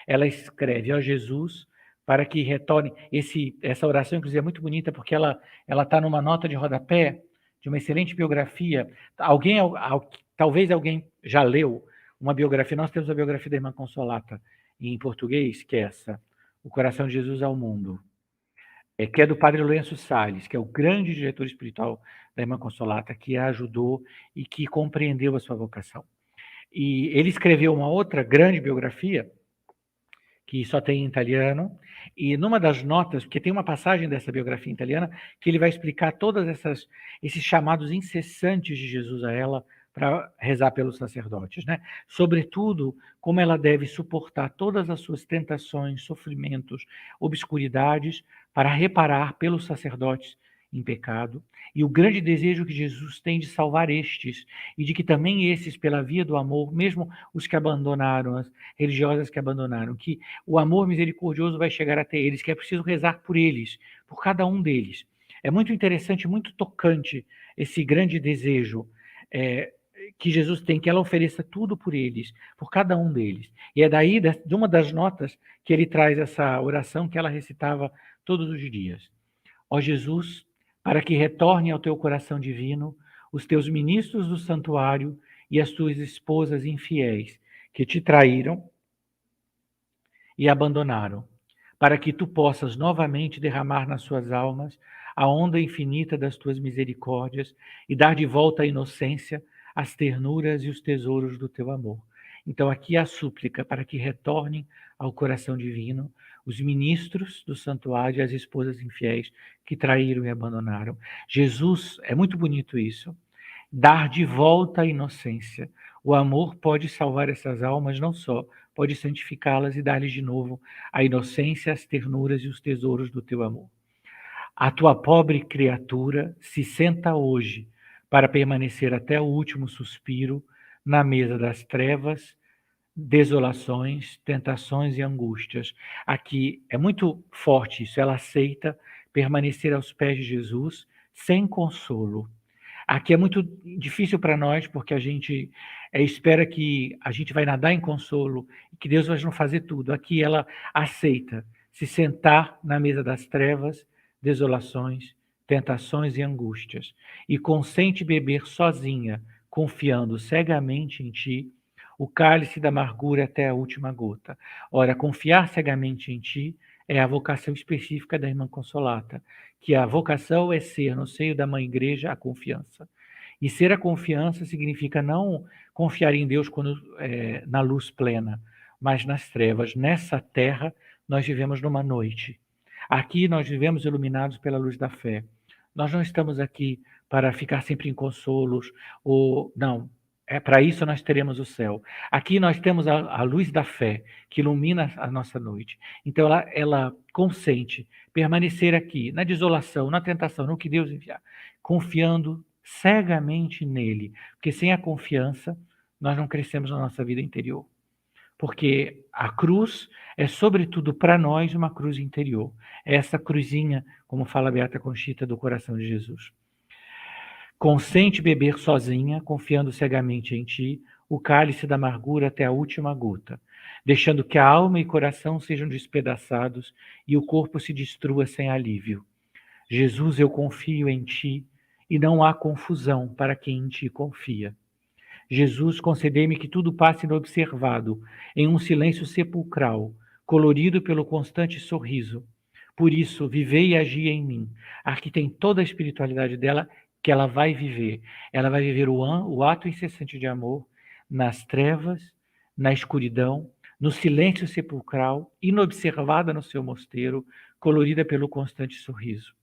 Ela escreve: ó Jesus, para que retorne. Essa oração, inclusive, é muito bonita, porque ela está numa nota de rodapé de uma excelente biografia. Talvez alguém já leu uma biografia. Nós temos a biografia da irmã Consolata em português, que é essa, O Coração de Jesus ao Mundo, que é do padre Lourenço Salles, que é o grande diretor espiritual da irmã Consolata, que a ajudou e que compreendeu a sua vocação. E ele escreveu uma outra grande biografia, que só tem em italiano, e numa das notas, porque tem uma passagem dessa biografia em italiana, que ele vai explicar todos esses chamados incessantes de Jesus a ela, para rezar pelos sacerdotes, né? Sobretudo, como ela deve suportar todas as suas tentações, sofrimentos, obscuridades, para reparar pelos sacerdotes em pecado, e o grande desejo que Jesus tem de salvar estes, e de que também esses, pela via do amor, mesmo os que abandonaram, as religiosas que abandonaram, que o amor misericordioso vai chegar até eles, que é preciso rezar por eles, por cada um deles. É muito interessante, muito tocante esse grande desejo que Jesus tem, que ela ofereça tudo por eles, por cada um deles. E é daí, de uma das notas, que ele traz essa oração que ela recitava todos os dias. Ó Jesus, para que retorne ao teu coração divino os teus ministros do santuário e as tuas esposas infiéis, que te traíram e abandonaram, para que tu possas novamente derramar nas suas almas a onda infinita das tuas misericórdias e dar de volta a inocência, as ternuras e os tesouros do teu amor. Então aqui a súplica para que retornem ao coração divino os ministros do santuário e as esposas infiéis que traíram e abandonaram. Jesus, é muito bonito isso, dar de volta a inocência. O amor pode salvar essas almas, não só, pode santificá-las e dar-lhes de novo a inocência, as ternuras e os tesouros do teu amor. A tua pobre criatura se senta hoje para permanecer até o último suspiro na mesa das trevas, desolações, tentações e angústias. Aqui é muito forte isso, ela aceita permanecer aos pés de Jesus sem consolo. Aqui é muito difícil para nós, porque a gente espera que a gente vai nadar em consolo e que Deus vai nos fazer tudo. Aqui ela aceita se sentar na mesa das trevas, desolações, tentações e angústias, e consente beber sozinha, confiando cegamente em ti, o cálice da amargura até a última gota. Ora, confiar cegamente em ti é a vocação específica da irmã Consolata, que a vocação é ser, no seio da Mãe Igreja, a confiança. E ser a confiança significa não confiar em Deus quando, na luz plena, mas nas trevas. Nessa terra, nós vivemos numa noite. Aqui nós vivemos iluminados pela luz da fé. Nós não estamos aqui para ficar sempre em consolos, ou não. Para isso nós teremos o céu. Aqui nós temos a luz da fé, que ilumina a nossa noite. Então ela consente permanecer aqui, na desolação, na tentação, no que Deus enviar, confiando cegamente nele. Porque sem a confiança, nós não crescemos na nossa vida interior. Porque a cruz é, sobretudo para nós, uma cruz interior. É essa cruzinha, como fala a Beata Conchita, do coração de Jesus. Consente beber sozinha, confiando cegamente em ti, o cálice da amargura até a última gota, deixando que a alma e coração sejam despedaçados e o corpo se destrua sem alívio. Jesus, eu confio em ti, e não há confusão para quem em ti confia. Jesus, concedei-me que tudo passe inobservado, em um silêncio sepulcral, colorido pelo constante sorriso. Por isso, vivei e agi em mim. Aqui tem toda a espiritualidade dela, que ela vai viver. Ela vai viver o ato incessante de amor nas trevas, na escuridão, no silêncio sepulcral, inobservada no seu mosteiro, colorida pelo constante sorriso.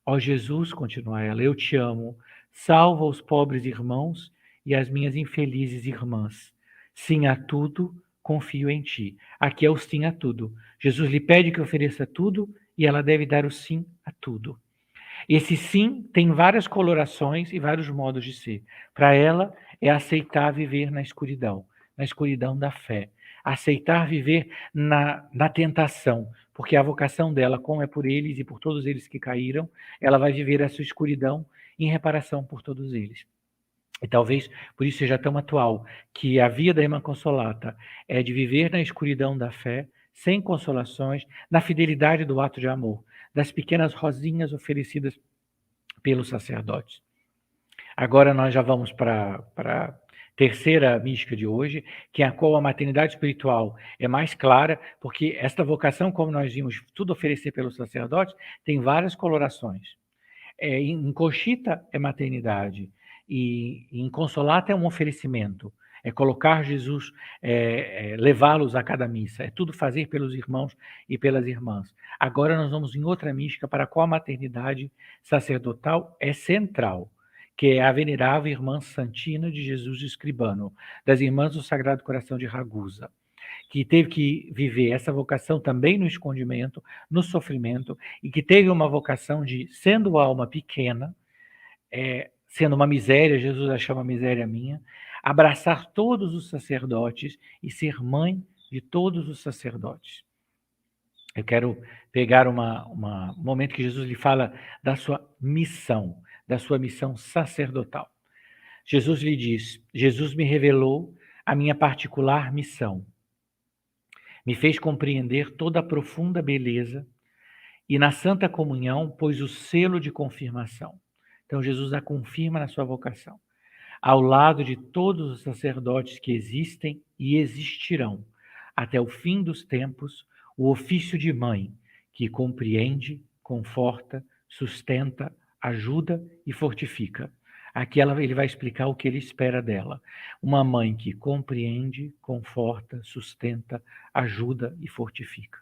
Ó Jesus, continua ela, eu te amo, salva os pobres irmãos e as minhas infelizes irmãs. Sim a tudo, confio em ti. Aqui é o sim a tudo. Jesus lhe pede que ofereça tudo e ela deve dar o sim a tudo. Esse sim tem várias colorações e vários modos de ser. Para ela, é aceitar viver na escuridão da fé. Aceitar viver na tentação, porque a vocação dela, como é por eles e por todos eles que caíram, ela vai viver essa escuridão em reparação por todos eles. E talvez por isso seja tão atual, que a via da irmã Consolata é de viver na escuridão da fé, sem consolações, na fidelidade do ato de amor, das pequenas rosinhas oferecidas pelos sacerdotes. Agora nós já vamos para a terceira mística de hoje, que é a qual a maternidade espiritual é mais clara, porque esta vocação, como nós vimos, tudo oferecer pelos sacerdotes, tem várias colorações. Em Conchita é maternidade, e em Consolata é um oferecimento. É colocar Jesus, levá-los a cada missa, é tudo fazer pelos irmãos e pelas irmãs. Agora nós vamos em outra mística para a qual a maternidade sacerdotal é central, que é a venerável irmã Santina de Jesus Escribano, das Irmãs do Sagrado Coração de Ragusa, que teve que viver essa vocação também no escondimento, no sofrimento, e que teve uma vocação de, sendo alma pequena, sendo uma miséria, Jesus a chama miséria minha, abraçar todos os sacerdotes e ser mãe de todos os sacerdotes. Eu quero pegar um momento que Jesus lhe fala da sua missão sacerdotal. Jesus lhe diz, Jesus me revelou a minha particular missão. Me fez compreender toda a profunda beleza e na Santa Comunhão pôs o selo de confirmação. Então Jesus a confirma na sua vocação. Ao lado de todos os sacerdotes que existem e existirão até o fim dos tempos, o ofício de mãe, que compreende, conforta, sustenta, ajuda e fortifica. Aqui ele vai explicar o que ele espera dela. Uma mãe que compreende, conforta, sustenta, ajuda e fortifica.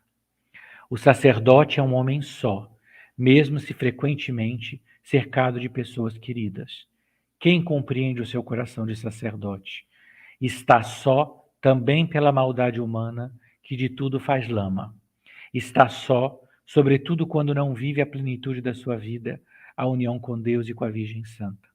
O sacerdote é um homem só, mesmo se frequentemente cercado de pessoas queridas. Quem compreende o seu coração de sacerdote? Está só também pela maldade humana que de tudo faz lama. Está só, sobretudo quando não vive a plenitude da sua vida, a união com Deus e com a Virgem Santa.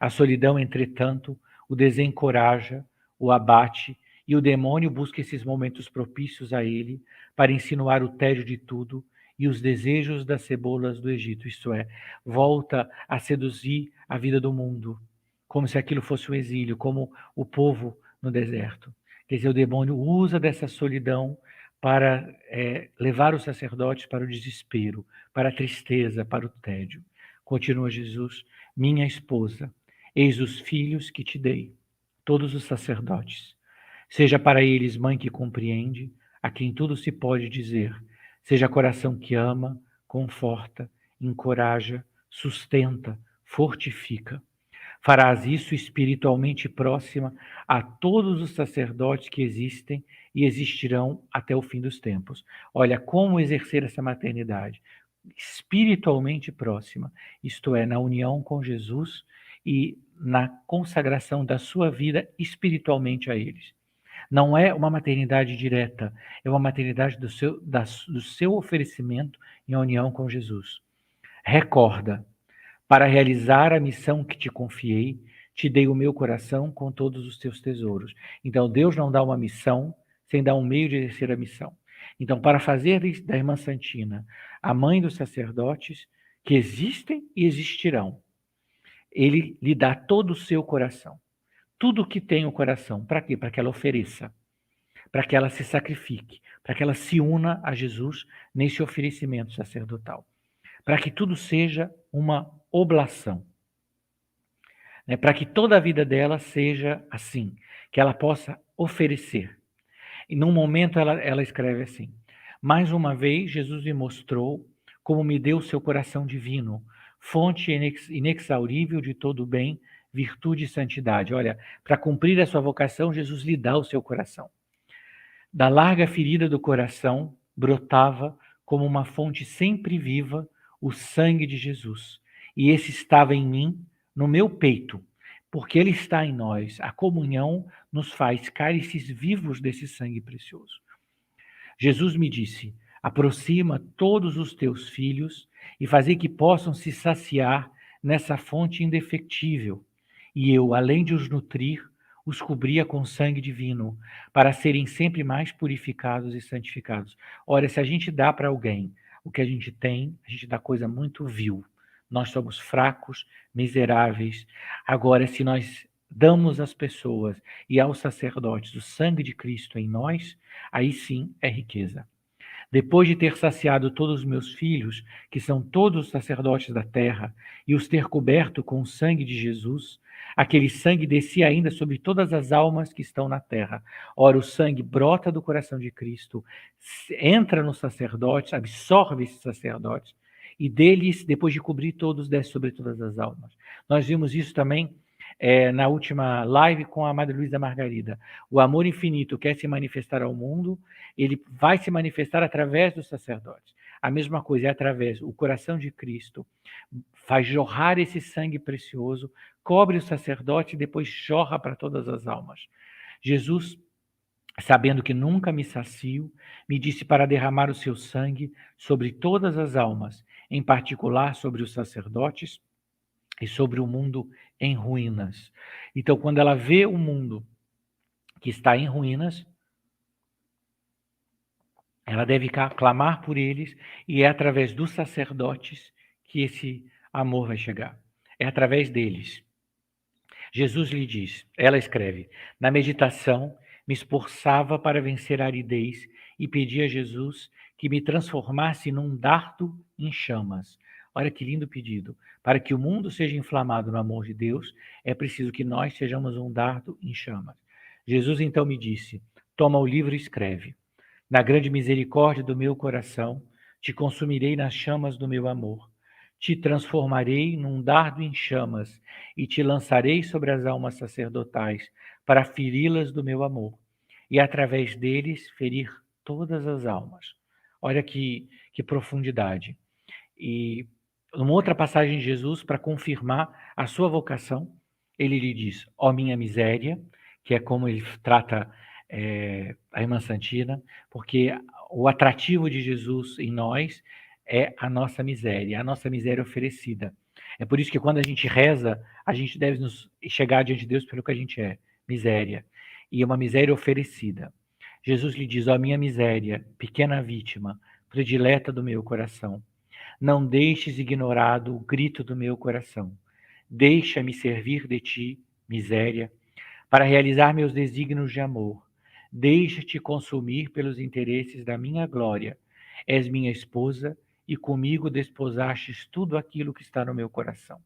A solidão, entretanto, o desencoraja, o abate, e o demônio busca esses momentos propícios a ele para insinuar o tédio de tudo e os desejos das cebolas do Egito, isto é, volta a seduzir a vida do mundo, como se aquilo fosse um exílio, como o povo no deserto. Quer dizer, o demônio usa dessa solidão para levar os sacerdotes para o desespero, para a tristeza, para o tédio. Continua Jesus, minha esposa, eis os filhos que te dei, todos os sacerdotes. Seja para eles mãe que compreende, a quem tudo se pode dizer, seja coração que ama, conforta, encoraja, sustenta, fortifica. Farás isso espiritualmente próxima a todos os sacerdotes que existem e existirão até o fim dos tempos. Olha, como exercer essa maternidade? Espiritualmente próxima, isto é, na união com Jesus e na consagração da sua vida espiritualmente a eles. Não é uma maternidade direta, é uma maternidade do seu oferecimento em união com Jesus. Recorda, para realizar a missão que te confiei, te dei o meu coração com todos os teus tesouros. Então, Deus não dá uma missão sem dar um meio de exercer a missão. Então, para fazer da irmã Santina a mãe dos sacerdotes que existem e existirão, ele lhe dá todo o seu coração. Tudo que tem o coração. Para quê? Para que ela ofereça. Para que ela se sacrifique. Para que ela se una a Jesus nesse oferecimento sacerdotal. Para que tudo seja uma oblação. Para que toda a vida dela seja assim. Que ela possa oferecer. E num momento ela escreve assim: mais uma vez Jesus me mostrou como me deu o seu coração divino, fonte inexaurível de todo o bem, virtude e santidade. Olha, para cumprir a sua vocação, Jesus lhe dá o seu coração. Da larga ferida do coração brotava como uma fonte sempre viva o sangue de Jesus. E esse estava em mim, no meu peito, porque ele está em nós. A comunhão nos faz cálices vivos desse sangue precioso. Jesus me disse: aproxima todos os teus filhos e fazei que possam se saciar nessa fonte indefectível. E eu, além de os nutrir, os cobria com sangue divino, para serem sempre mais purificados e santificados. Ora, se a gente dá para alguém o que a gente tem, a gente dá coisa muito vil. Nós somos fracos, miseráveis. Agora, se nós damos às pessoas e aos sacerdotes o sangue de Cristo em nós, aí sim é riqueza. Depois de ter saciado todos os meus filhos, que são todos os sacerdotes da terra, e os ter coberto com o sangue de Jesus, aquele sangue descia ainda sobre todas as almas que estão na terra. Ora, o sangue brota do coração de Cristo, entra nos sacerdotes, absorve esses sacerdotes, e deles, depois de cobrir todos, desce sobre todas as almas. Nós vimos isso também na última live com a Madre Luísa Margarida. O amor infinito quer se manifestar ao mundo, ele vai se manifestar através dos sacerdotes. A mesma coisa é através, o coração de Cristo faz jorrar esse sangue precioso, cobre o sacerdote e depois jorra para todas as almas. Jesus, sabendo que nunca me sacio, me disse para derramar o seu sangue sobre todas as almas, em particular sobre os sacerdotes e sobre o mundo em ruínas. Então, quando ela vê o mundo que está em ruínas, ela deve clamar por eles, e é através dos sacerdotes que esse amor vai chegar. É através deles. Jesus lhe diz, ela escreve, na meditação me esforçava para vencer a aridez e pedi a Jesus que me transformasse num dardo em chamas. Olha que lindo pedido. Para que o mundo seja inflamado no amor de Deus, é preciso que nós sejamos um dardo em chamas. Jesus então me disse, toma o livro e escreve. Na grande misericórdia do meu coração, te consumirei nas chamas do meu amor. Te transformarei num dardo em chamas e te lançarei sobre as almas sacerdotais para feri-las do meu amor e através deles ferir todas as almas. Olha que profundidade. E numa outra passagem de Jesus, para confirmar a sua vocação, ele lhe diz, ó minha miséria, que é como ele trata a irmã Santina, porque o atrativo de Jesus em nós é a nossa miséria oferecida. É por isso que quando a gente reza, a gente deve nos chegar diante de Deus pelo que a gente é, miséria. E uma miséria oferecida. Jesus lhe diz, ó minha miséria, pequena vítima, predileta do meu coração. Não deixes ignorado o grito do meu coração. Deixa-me servir de ti, miséria, para realizar meus desígnios de amor. Deixa-te consumir pelos interesses da minha glória. És minha esposa e comigo desposastes tudo aquilo que está no meu coração.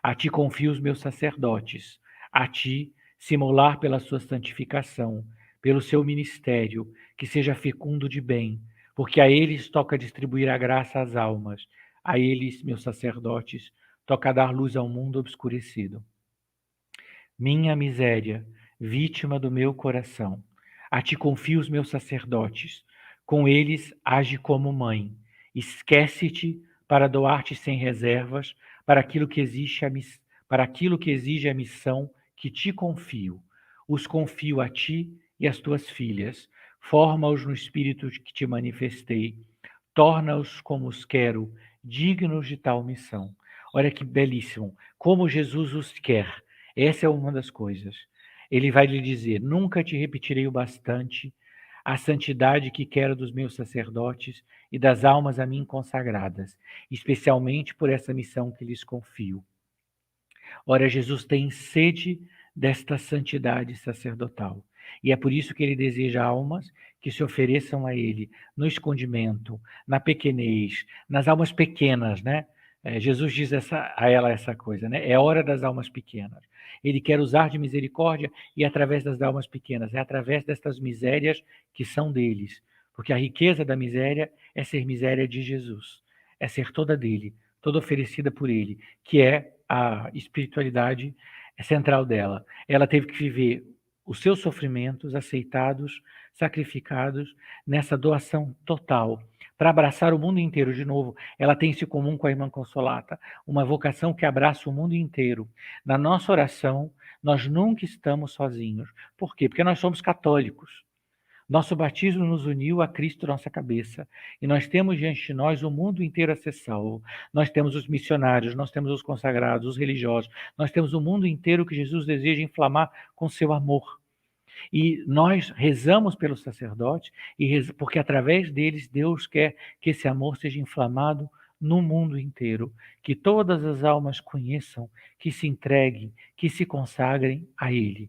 A ti confio os meus sacerdotes, a ti simular pela sua santificação, pelo seu ministério, que seja fecundo de bem, porque a eles toca distribuir a graça às almas, a eles, meus sacerdotes, toca dar luz ao mundo obscurecido. Minha miséria, vítima do meu coração, a ti confio os meus sacerdotes, com eles age como mãe, esquece-te para doar-te sem reservas para aquilo que exige a missão que te confio. Os confio a ti e às tuas filhas, forma-os no espírito que te manifestei, torna-os como os quero, dignos de tal missão. Olha que belíssimo, como Jesus os quer. Essa é uma das coisas. Ele vai lhe dizer, nunca te repetirei o bastante a santidade que quero dos meus sacerdotes e das almas a mim consagradas, especialmente por essa missão que lhes confio. Ora, Jesus tem sede desta santidade sacerdotal. E é por isso que ele deseja almas que se ofereçam a ele no escondimento, na pequenez, nas almas pequenas, né? Jesus diz a ela essa coisa, né? É hora das almas pequenas. Ele quer usar de misericórdia e através das almas pequenas, é através destas misérias que são deles. Porque a riqueza da miséria é ser miséria de Jesus, é ser toda dele, toda oferecida por ele, que é a espiritualidade central dela. Ela teve que viver os seus sofrimentos aceitados, sacrificados, nessa doação total, para abraçar o mundo inteiro de novo. Ela tem isso em comum com a irmã Consolata, uma vocação que abraça o mundo inteiro. Na nossa oração, nós nunca estamos sozinhos. Por quê? Porque nós somos católicos. Nosso batismo nos uniu a Cristo, nossa cabeça. E nós temos diante de nós o mundo inteiro a ser salvo. Nós temos os missionários, nós temos os consagrados, os religiosos. Nós temos o mundo inteiro que Jesus deseja inflamar com seu amor. E nós rezamos pelos sacerdotes, porque através deles Deus quer que esse amor seja inflamado no mundo inteiro. Que todas as almas conheçam, que se entreguem, que se consagrem a Ele.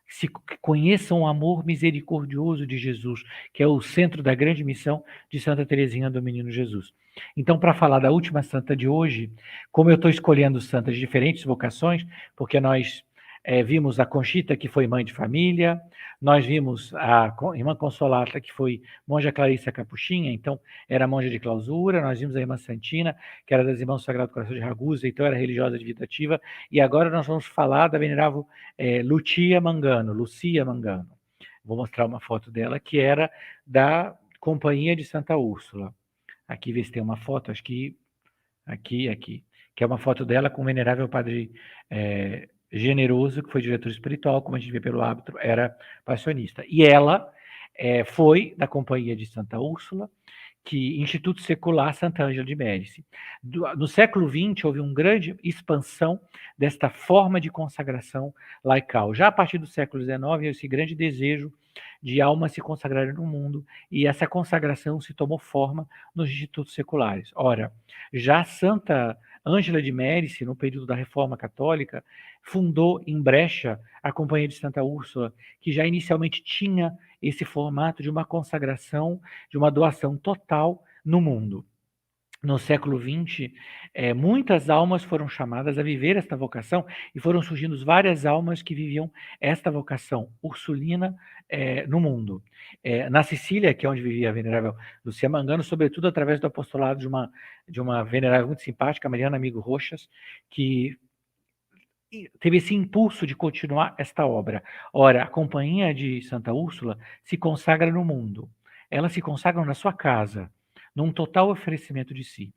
Se conheçam o amor misericordioso de Jesus, que é o centro da grande missão de Santa Teresinha do Menino Jesus. Então, para falar da última santa de hoje, como eu estou escolhendo santas de diferentes vocações, porque nós vimos a Conchita, que foi mãe de família, nós vimos a irmã Consolata, que foi monja Clarissa Capuchinha, então era monja de clausura, nós vimos a irmã Santina, que era das Irmãs do Sagrado Coração de Ragusa, então era religiosa de vida ativa, e agora nós vamos falar da venerável Lucia Mangano. Vou mostrar uma foto dela, que era da Companhia de Santa Úrsula. Aqui, vê se tem uma foto, acho que aqui, que é uma foto dela com o venerável padre Generoso, que foi diretor espiritual, como a gente vê pelo hábito, era passionista. E ela foi da Companhia de Santa Úrsula, que Instituto Secular Santa Ângela de Médici. No século XX, houve uma grande expansão desta forma de consagração laical. Já a partir do século XIX, esse grande desejo de almas se consagrarem no mundo, e essa consagração se tomou forma nos institutos seculares. Ora, já Santa Ângela de Médici, no período da Reforma Católica, fundou em Brecha a Companhia de Santa Úrsula, que já inicialmente tinha esse formato de uma consagração, de uma doação total no mundo. No século XX, muitas almas foram chamadas a viver esta vocação e foram surgindo várias almas que viviam esta vocação ursulina no mundo. Na Sicília, que é onde vivia a venerável Lucia Mangano, sobretudo através do apostolado de uma venerável muito simpática, Mariana Amigo Roxas, que teve esse impulso de continuar esta obra. Ora, a Companhia de Santa Úrsula se consagra no mundo. Elas se consagram na sua casa, num total oferecimento de si.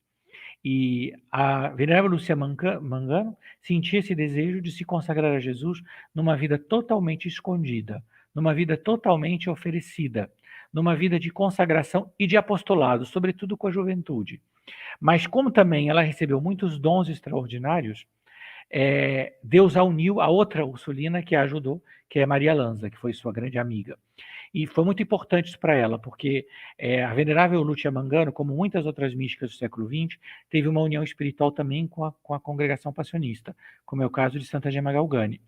E a venerável Lucia Mangano sentia esse desejo de se consagrar a Jesus numa vida totalmente escondida, numa vida totalmente oferecida, numa vida de consagração e de apostolado, sobretudo com a juventude. Mas como também ela recebeu muitos dons extraordinários, Deus a uniu a outra Ursulina que a ajudou, que é Maria Lanza, que foi sua grande amiga. E foi muito importante isso para ela, porque a venerável Lúcia Mangano, como muitas outras místicas do século XX, teve uma união espiritual também com a congregação passionista, como é o caso de Santa Gemma Galgani.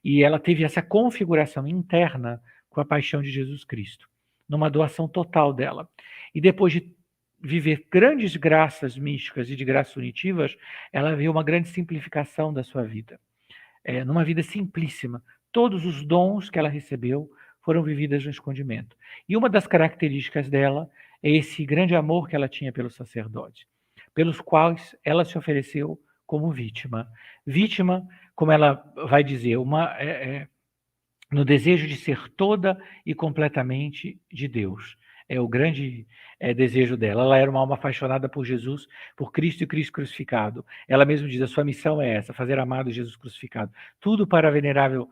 E ela teve essa configuração interna com a paixão de Jesus Cristo, numa doação total dela. E depois de viver grandes graças místicas e de graças unitivas, ela viu uma grande simplificação da sua vida. Numa vida simplíssima. Todos os dons que ela recebeu foram vividas no escondimento. E uma das características dela é esse grande amor que ela tinha pelos sacerdotes, pelos quais ela se ofereceu como vítima. Vítima, como ela vai dizer, no desejo de ser toda e completamente de Deus. É o grande desejo dela. Ela era uma alma apaixonada por Jesus, por Cristo e Cristo crucificado. Ela mesma diz, a sua missão é essa, fazer amado Jesus crucificado. Tudo para a venerável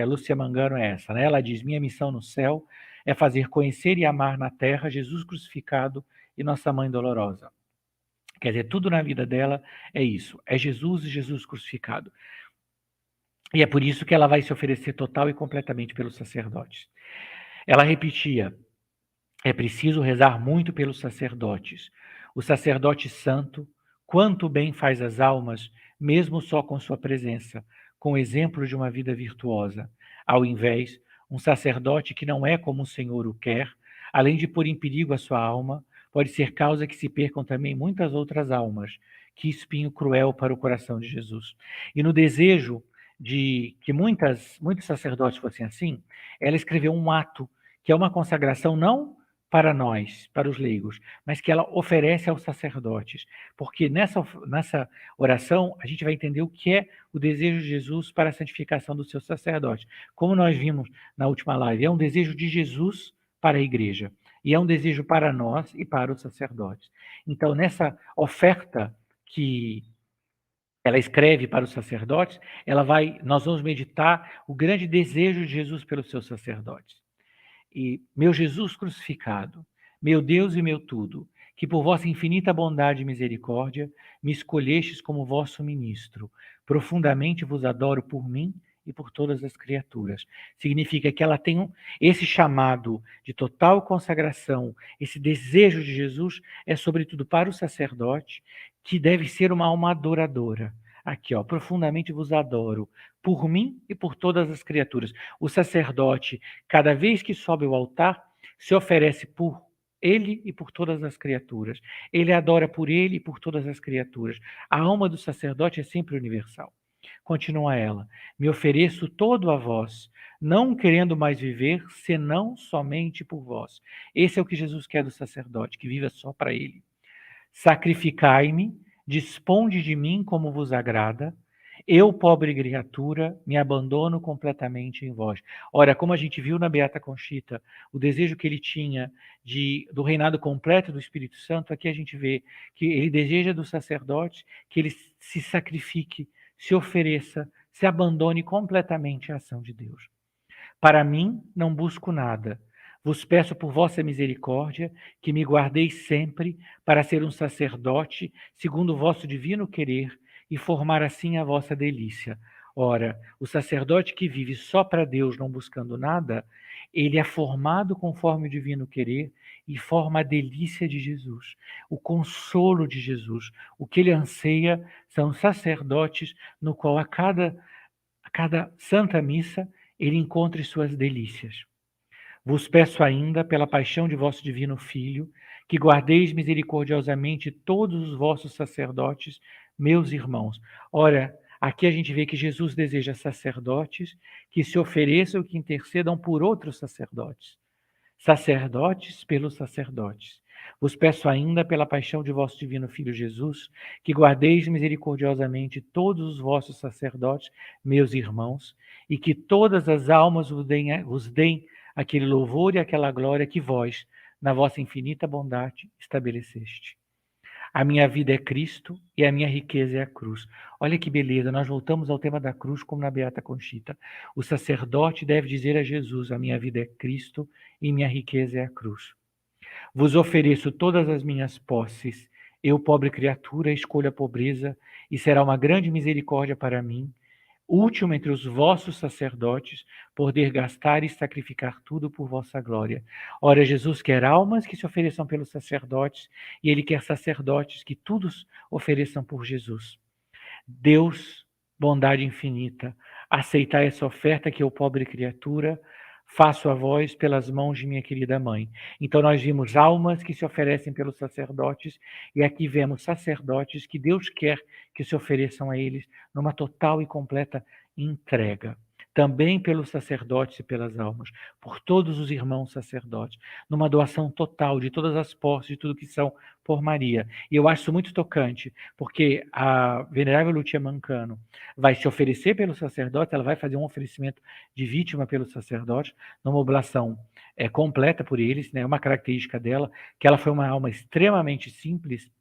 Lúcia Mangano é essa. Né? Ela diz, minha missão no céu é fazer conhecer e amar na terra Jesus crucificado e nossa mãe dolorosa. Quer dizer, tudo na vida dela é isso, é Jesus e Jesus crucificado. E é por isso que ela vai se oferecer total e completamente pelos sacerdotes. Ela repetia, é preciso rezar muito pelos sacerdotes. O sacerdote santo, quanto bem faz às almas, mesmo só com sua presença, com o exemplo de uma vida virtuosa. Ao invés, um sacerdote que não é como o Senhor o quer, além de pôr em perigo a sua alma, pode ser causa que se percam também muitas outras almas. Que espinho cruel para o coração de Jesus. E no desejo de que muitos sacerdotes fossem assim, ela escreveu um ato, que é uma consagração não para nós, para os leigos, mas que ela oferece aos sacerdotes, porque nessa oração a gente vai entender o que é o desejo de Jesus para a santificação do seu sacerdote. Como nós vimos na última live, é um desejo de Jesus para a igreja, e é um desejo para nós e para os sacerdotes. Então, nessa oferta que ela escreve para os sacerdotes, nós vamos meditar o grande desejo de Jesus pelos seus sacerdotes. E meu Jesus crucificado, meu Deus e meu tudo, que por vossa infinita bondade e misericórdia me escolhestes como vosso ministro, profundamente vos adoro por mim e por todas as criaturas. Significa que ela tem esse chamado de total consagração, esse desejo de Jesus é sobretudo para o sacerdote, que deve ser uma alma adoradora. Aqui, ó, profundamente vos adoro, por mim e por todas as criaturas. O sacerdote, cada vez que sobe ao altar, se oferece por ele e por todas as criaturas. Ele adora por ele e por todas as criaturas. A alma do sacerdote é sempre universal. Continua ela, me ofereço todo a vós, não querendo mais viver, senão somente por vós. Esse é o que Jesus quer do sacerdote, que viva só para ele. Sacrificai-me, disponde de mim como vos agrada, eu, pobre criatura, me abandono completamente em vós. Ora, como a gente viu na Beata Conchita, o desejo que ele tinha do reinado completo do Espírito Santo, aqui a gente vê que ele deseja do sacerdote que ele se sacrifique, se ofereça, se abandone completamente à ação de Deus. Para mim, não busco nada. Vos peço por vossa misericórdia que me guardeis sempre para ser um sacerdote segundo o vosso divino querer e formar assim a vossa delícia. Ora, o sacerdote que vive só para Deus, não buscando nada, ele é formado conforme o divino querer e forma a delícia de Jesus, o consolo de Jesus. O que ele anseia são sacerdotes no qual a cada santa missa ele encontre suas delícias. Vos peço ainda, pela paixão de vosso divino Filho, que guardeis misericordiosamente todos os vossos sacerdotes, meus irmãos. Ora, aqui a gente vê que Jesus deseja sacerdotes que se ofereçam, que intercedam por outros sacerdotes. Sacerdotes pelos sacerdotes. Vos peço ainda, pela paixão de vosso divino Filho Jesus, que guardeis misericordiosamente todos os vossos sacerdotes, meus irmãos, e que todas as almas vos deem aquele louvor e aquela glória que vós, na vossa infinita bondade, estabeleceste. A minha vida é Cristo e a minha riqueza é a cruz. Olha que beleza, nós voltamos ao tema da cruz como na Beata Conchita. O sacerdote deve dizer a Jesus, a minha vida é Cristo e minha riqueza é a cruz. Vos ofereço todas as minhas posses, eu, pobre criatura, escolho a pobreza, e será uma grande misericórdia para mim, último entre os vossos sacerdotes, poder gastar e sacrificar tudo por vossa glória. Ora, Jesus quer almas que se ofereçam pelos sacerdotes, e ele quer sacerdotes que tudo ofereçam por Jesus. Deus, bondade infinita, aceitai essa oferta que eu, pobre criatura, faço a vós pelas mãos de minha querida mãe. Então nós vimos almas que se oferecem pelos sacerdotes, e aqui vemos sacerdotes que Deus quer que se ofereçam a eles numa total e completa entrega. Também pelos sacerdotes e pelas almas, por todos os irmãos sacerdotes, numa doação total de todas as posses, de tudo que são por Maria. E eu acho isso muito tocante, porque a venerável Lucia Mancano vai se oferecer pelo sacerdote, ela vai fazer um oferecimento de vítima pelo sacerdote, numa oblação completa por eles, né? Uma característica dela, que ela foi uma alma extremamente simples,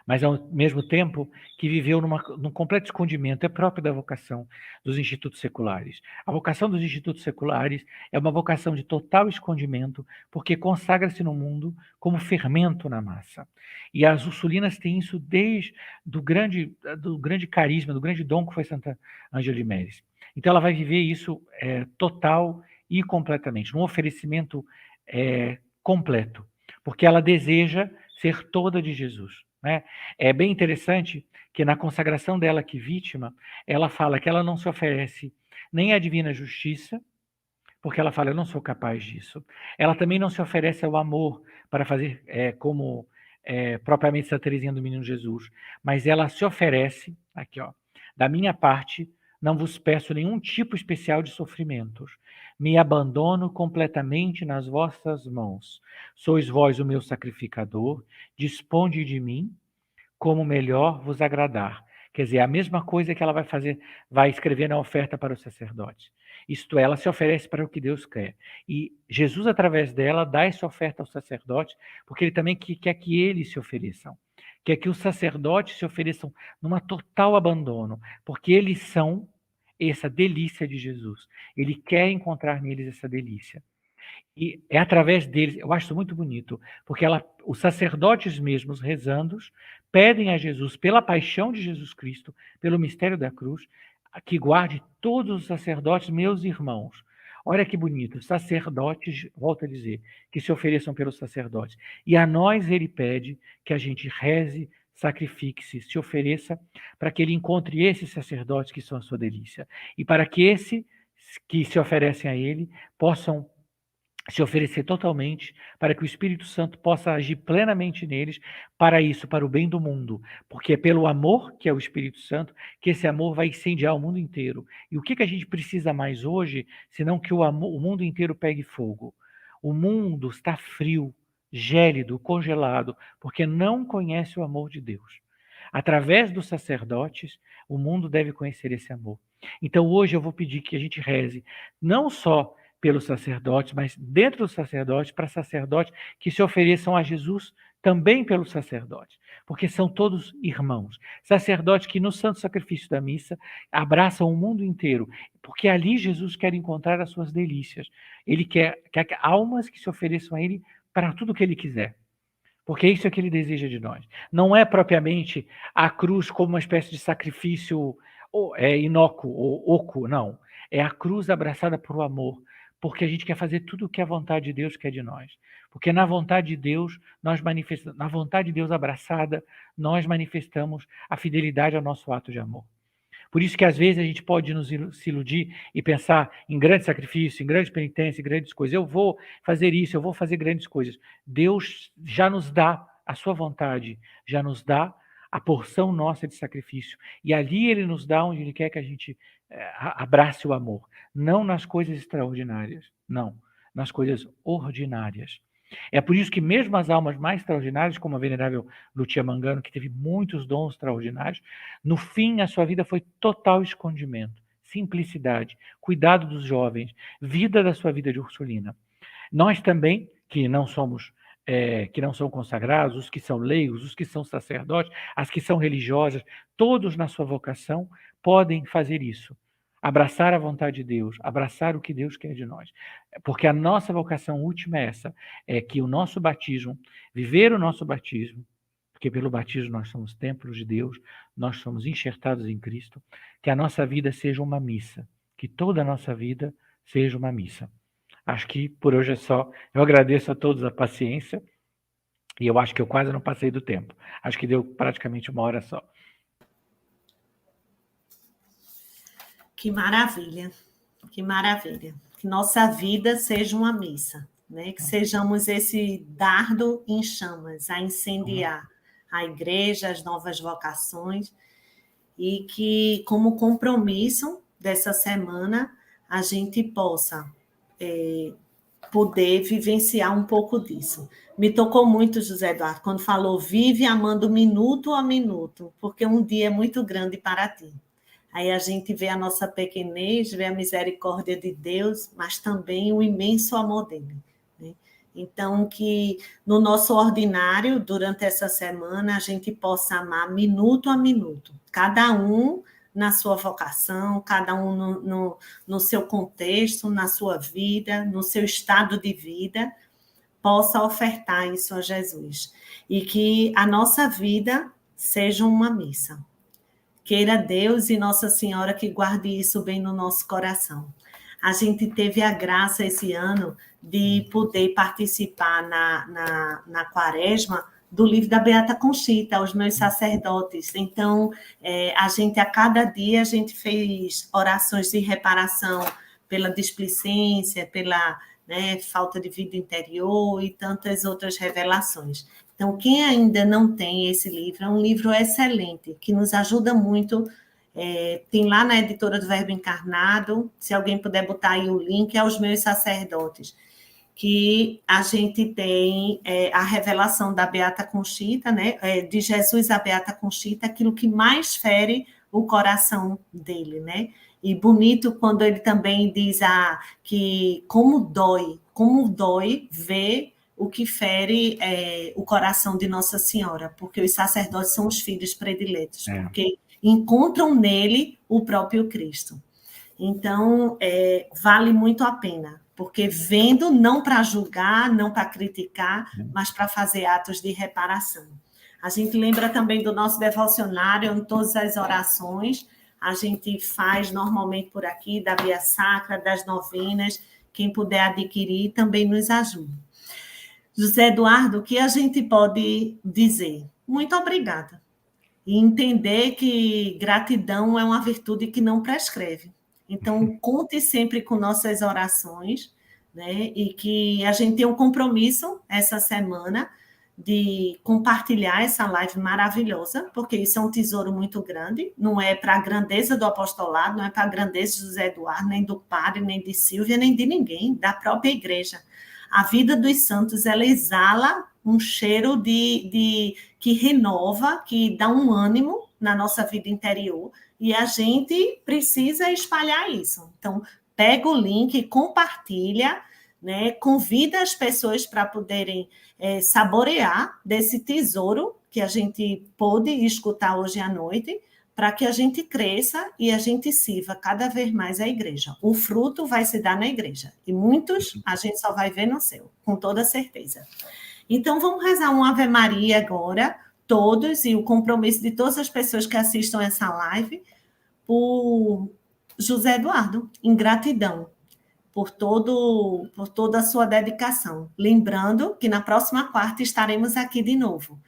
mas ao mesmo tempo que viveu num completo escondimento, é próprio da vocação dos institutos seculares. A vocação dos institutos seculares é uma vocação de total escondimento, porque consagra-se no mundo como fermento na massa. E as Ursulinas têm isso desde do grande carisma, do grande dom que foi Santa Ângela de Méris. Então ela vai viver isso total e completamente, num oferecimento completo, porque ela deseja ser toda de Jesus. Né? É bem interessante que na consagração dela que vítima, ela fala que ela não se oferece nem à divina justiça, porque ela fala, eu não sou capaz disso. Ela também não se oferece ao amor para fazer como propriamente Santa Teresinha do Menino Jesus, mas ela se oferece, aqui ó, da minha parte, não vos peço nenhum tipo especial de sofrimentos. Me abandono completamente nas vossas mãos. Sois vós o meu sacrificador, disponde de mim como melhor vos agradar. Quer dizer, a mesma coisa que ela vai fazer, vai escrever na oferta para os sacerdotes. Isto é, ela se oferece para o que Deus quer. E Jesus, através dela, dá essa oferta aos sacerdotes, porque ele também quer que eles se ofereçam. Quer que os sacerdotes se ofereçam numa total abandono, porque eles são essa delícia de Jesus. Ele quer encontrar neles essa delícia. E é através deles, eu acho isso muito bonito, porque os sacerdotes mesmos, rezando, pedem a Jesus, pela paixão de Jesus Cristo, pelo mistério da cruz, que guarde todos os sacerdotes, meus irmãos. Olha que bonito, sacerdotes, volto a dizer, que se ofereçam pelos sacerdotes. E a nós ele pede que a gente reze, sacrifique-se, se ofereça, para que ele encontre esses sacerdotes que são a sua delícia. E para que esses que se oferecem a ele possam se oferecer totalmente, para que o Espírito Santo possa agir plenamente neles, para isso, para o bem do mundo, porque é pelo amor, que é o Espírito Santo, que esse amor vai incendiar o mundo inteiro. E o que a gente precisa mais hoje, senão que o mundo inteiro pegue fogo? O mundo está frio, gélido, congelado, porque não conhece o amor de Deus. Através dos sacerdotes, o mundo deve conhecer esse amor. Então hoje eu vou pedir que a gente reze, não só pelos sacerdotes, mas dentro dos sacerdotes, para sacerdotes que se ofereçam a Jesus também pelos sacerdotes, porque são todos irmãos. Sacerdotes que no santo sacrifício da missa abraçam o mundo inteiro, porque ali Jesus quer encontrar as suas delícias. Ele quer almas que se ofereçam a ele para tudo o que ele quiser. Porque isso é o que ele deseja de nós. Não é propriamente a cruz como uma espécie de sacrifício inócuo ou oco, não. É a cruz abraçada por o amor, porque a gente quer fazer tudo o que a vontade de Deus quer de nós. Porque na vontade de Deus, na vontade de Deus abraçada, nós manifestamos a fidelidade ao nosso ato de amor. Por isso que às vezes a gente pode se iludir e pensar em grande sacrifício, em grande penitência, em grandes coisas. Eu vou fazer isso, eu vou fazer grandes coisas. Deus já nos dá a sua vontade, já nos dá a porção nossa de sacrifício. E ali ele nos dá onde ele quer que a gente abrace o amor. Não nas coisas extraordinárias, não. Nas coisas ordinárias. É por isso que mesmo as almas mais extraordinárias, como a venerável Lucia Mangano, que teve muitos dons extraordinários, no fim a sua vida foi total escondimento, simplicidade, cuidado dos jovens, vida da sua vida de Ursulina. Nós também, que não somos que não são consagrados, os que são leigos, os que são sacerdotes, as que são religiosas, todos na sua vocação podem fazer isso. Abraçar a vontade de Deus, abraçar o que Deus quer de nós. Porque a nossa vocação última é essa, é que o nosso batismo, viver o nosso batismo, porque pelo batismo nós somos templos de Deus, nós somos enxertados em Cristo, que a nossa vida seja uma missa, que toda a nossa vida seja uma missa. Acho que por hoje é só. Eu agradeço a todos a paciência e eu acho que eu quase não passei do tempo. Acho que deu praticamente 1 hora só. Que maravilha, que maravilha. Que nossa vida seja uma missa, né? Que sejamos esse dardo em chamas a incendiar a igreja, as novas vocações, e que, como compromisso dessa semana, a gente possa poder vivenciar um pouco disso. Me tocou muito, José Eduardo, quando falou: vive amando minuto a minuto, porque um dia é muito grande para ti. Aí a gente vê a nossa pequenez, vê a misericórdia de Deus, mas também o imenso amor dele, né? Então, que no nosso ordinário, durante essa semana, a gente possa amar minuto a minuto, cada um na sua vocação, cada um no seu contexto, na sua vida, no seu estado de vida, possa ofertar isso a Jesus. E que a nossa vida seja uma missa. Queira Deus e Nossa Senhora que guarde isso bem no nosso coração. A gente teve a graça esse ano de poder participar na quaresma do livro da Beata Conchita, Os Meus Sacerdotes. Então, a gente, a cada dia, a gente fez orações de reparação pela displicência, pela falta de vida interior e tantas outras revelações. Então, quem ainda não tem esse livro, é um livro excelente, que nos ajuda muito. Tem lá na editora do Verbo Encarnado, se alguém puder botar aí o link, é Os Meus Sacerdotes, que a gente tem a revelação da Beata Conchita, né, de Jesus à Beata Conchita, aquilo que mais fere o coração dele, né? E bonito quando ele também diz que como dói ver o que fere o coração de Nossa Senhora, porque os sacerdotes são os filhos prediletos, porque encontram nele o próprio Cristo. Então, vale muito a pena, porque vendo não para julgar, não para criticar, mas para fazer atos de reparação. A gente lembra também do nosso devocionário, em todas as orações, a gente faz normalmente por aqui, da Via Sacra, das novenas, quem puder adquirir também nos ajuda. José Eduardo, o que a gente pode dizer? Muito obrigada. E entender que gratidão é uma virtude que não prescreve. Então, conte sempre com nossas orações, né? E que a gente tenha um compromisso essa semana de compartilhar essa live maravilhosa, porque isso é um tesouro muito grande, não é para a grandeza do apostolado, não é para a grandeza de José Eduardo, nem do padre, nem de Silvia, nem de ninguém, da própria igreja. A vida dos santos, ela exala um cheiro que renova, que dá um ânimo na nossa vida interior, e a gente precisa espalhar isso. Então, pega o link, compartilha, né? Convida as pessoas para poderem saborear desse tesouro que a gente pôde escutar hoje à noite, para que a gente cresça e a gente sirva cada vez mais a igreja. O fruto vai se dar na igreja, e muitos a gente só vai ver no céu, com toda certeza. Então, vamos rezar um Ave Maria agora, todos, e o compromisso de todas as pessoas que assistam essa live, por José Eduardo, em gratidão por toda a sua dedicação. Lembrando que na próxima quarta estaremos aqui de novo,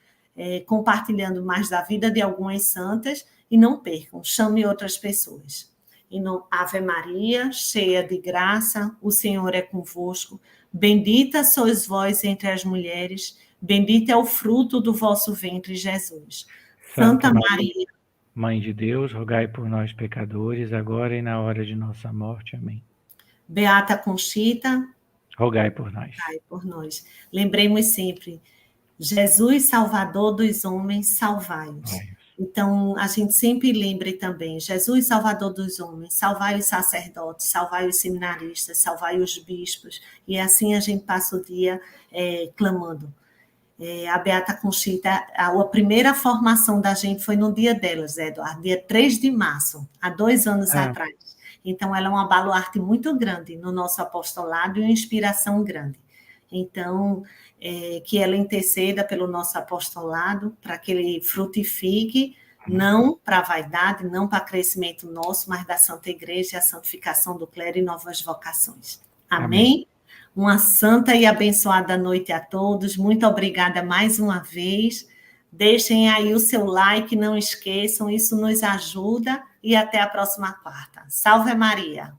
compartilhando mais da vida de algumas santas, e não percam, chame outras pessoas. Ave Maria, cheia de graça, o Senhor é convosco, bendita sois vós entre as mulheres, bendito é o fruto do vosso ventre, Jesus. Santa Maria, Mãe de Deus, rogai por nós, pecadores, agora e na hora de nossa morte. Amém. Beata Conchita, rogai por nós. Rogai por nós. Lembremos sempre, Jesus, Salvador dos homens, salvai-os. Então, a gente sempre lembre também, Jesus, Salvador dos homens, salvai os sacerdotes, salvai os seminaristas, salvai os bispos, e assim a gente passa o dia clamando. A Beata Conchita, a primeira formação da gente foi no dia delas, Eduardo, dia 3 de março, há 2 anos atrás. Então, ela é uma baluarte muito grande no nosso apostolado e uma inspiração grande. Então, que ela interceda pelo nosso apostolado, para que ele frutifique, não para a vaidade, não para crescimento nosso, mas da Santa Igreja e a santificação do clero e novas vocações. Amém? Uma santa e abençoada noite a todos. Muito obrigada mais uma vez. Deixem aí o seu like, não esqueçam, isso nos ajuda. E até a próxima quarta. Salve Maria!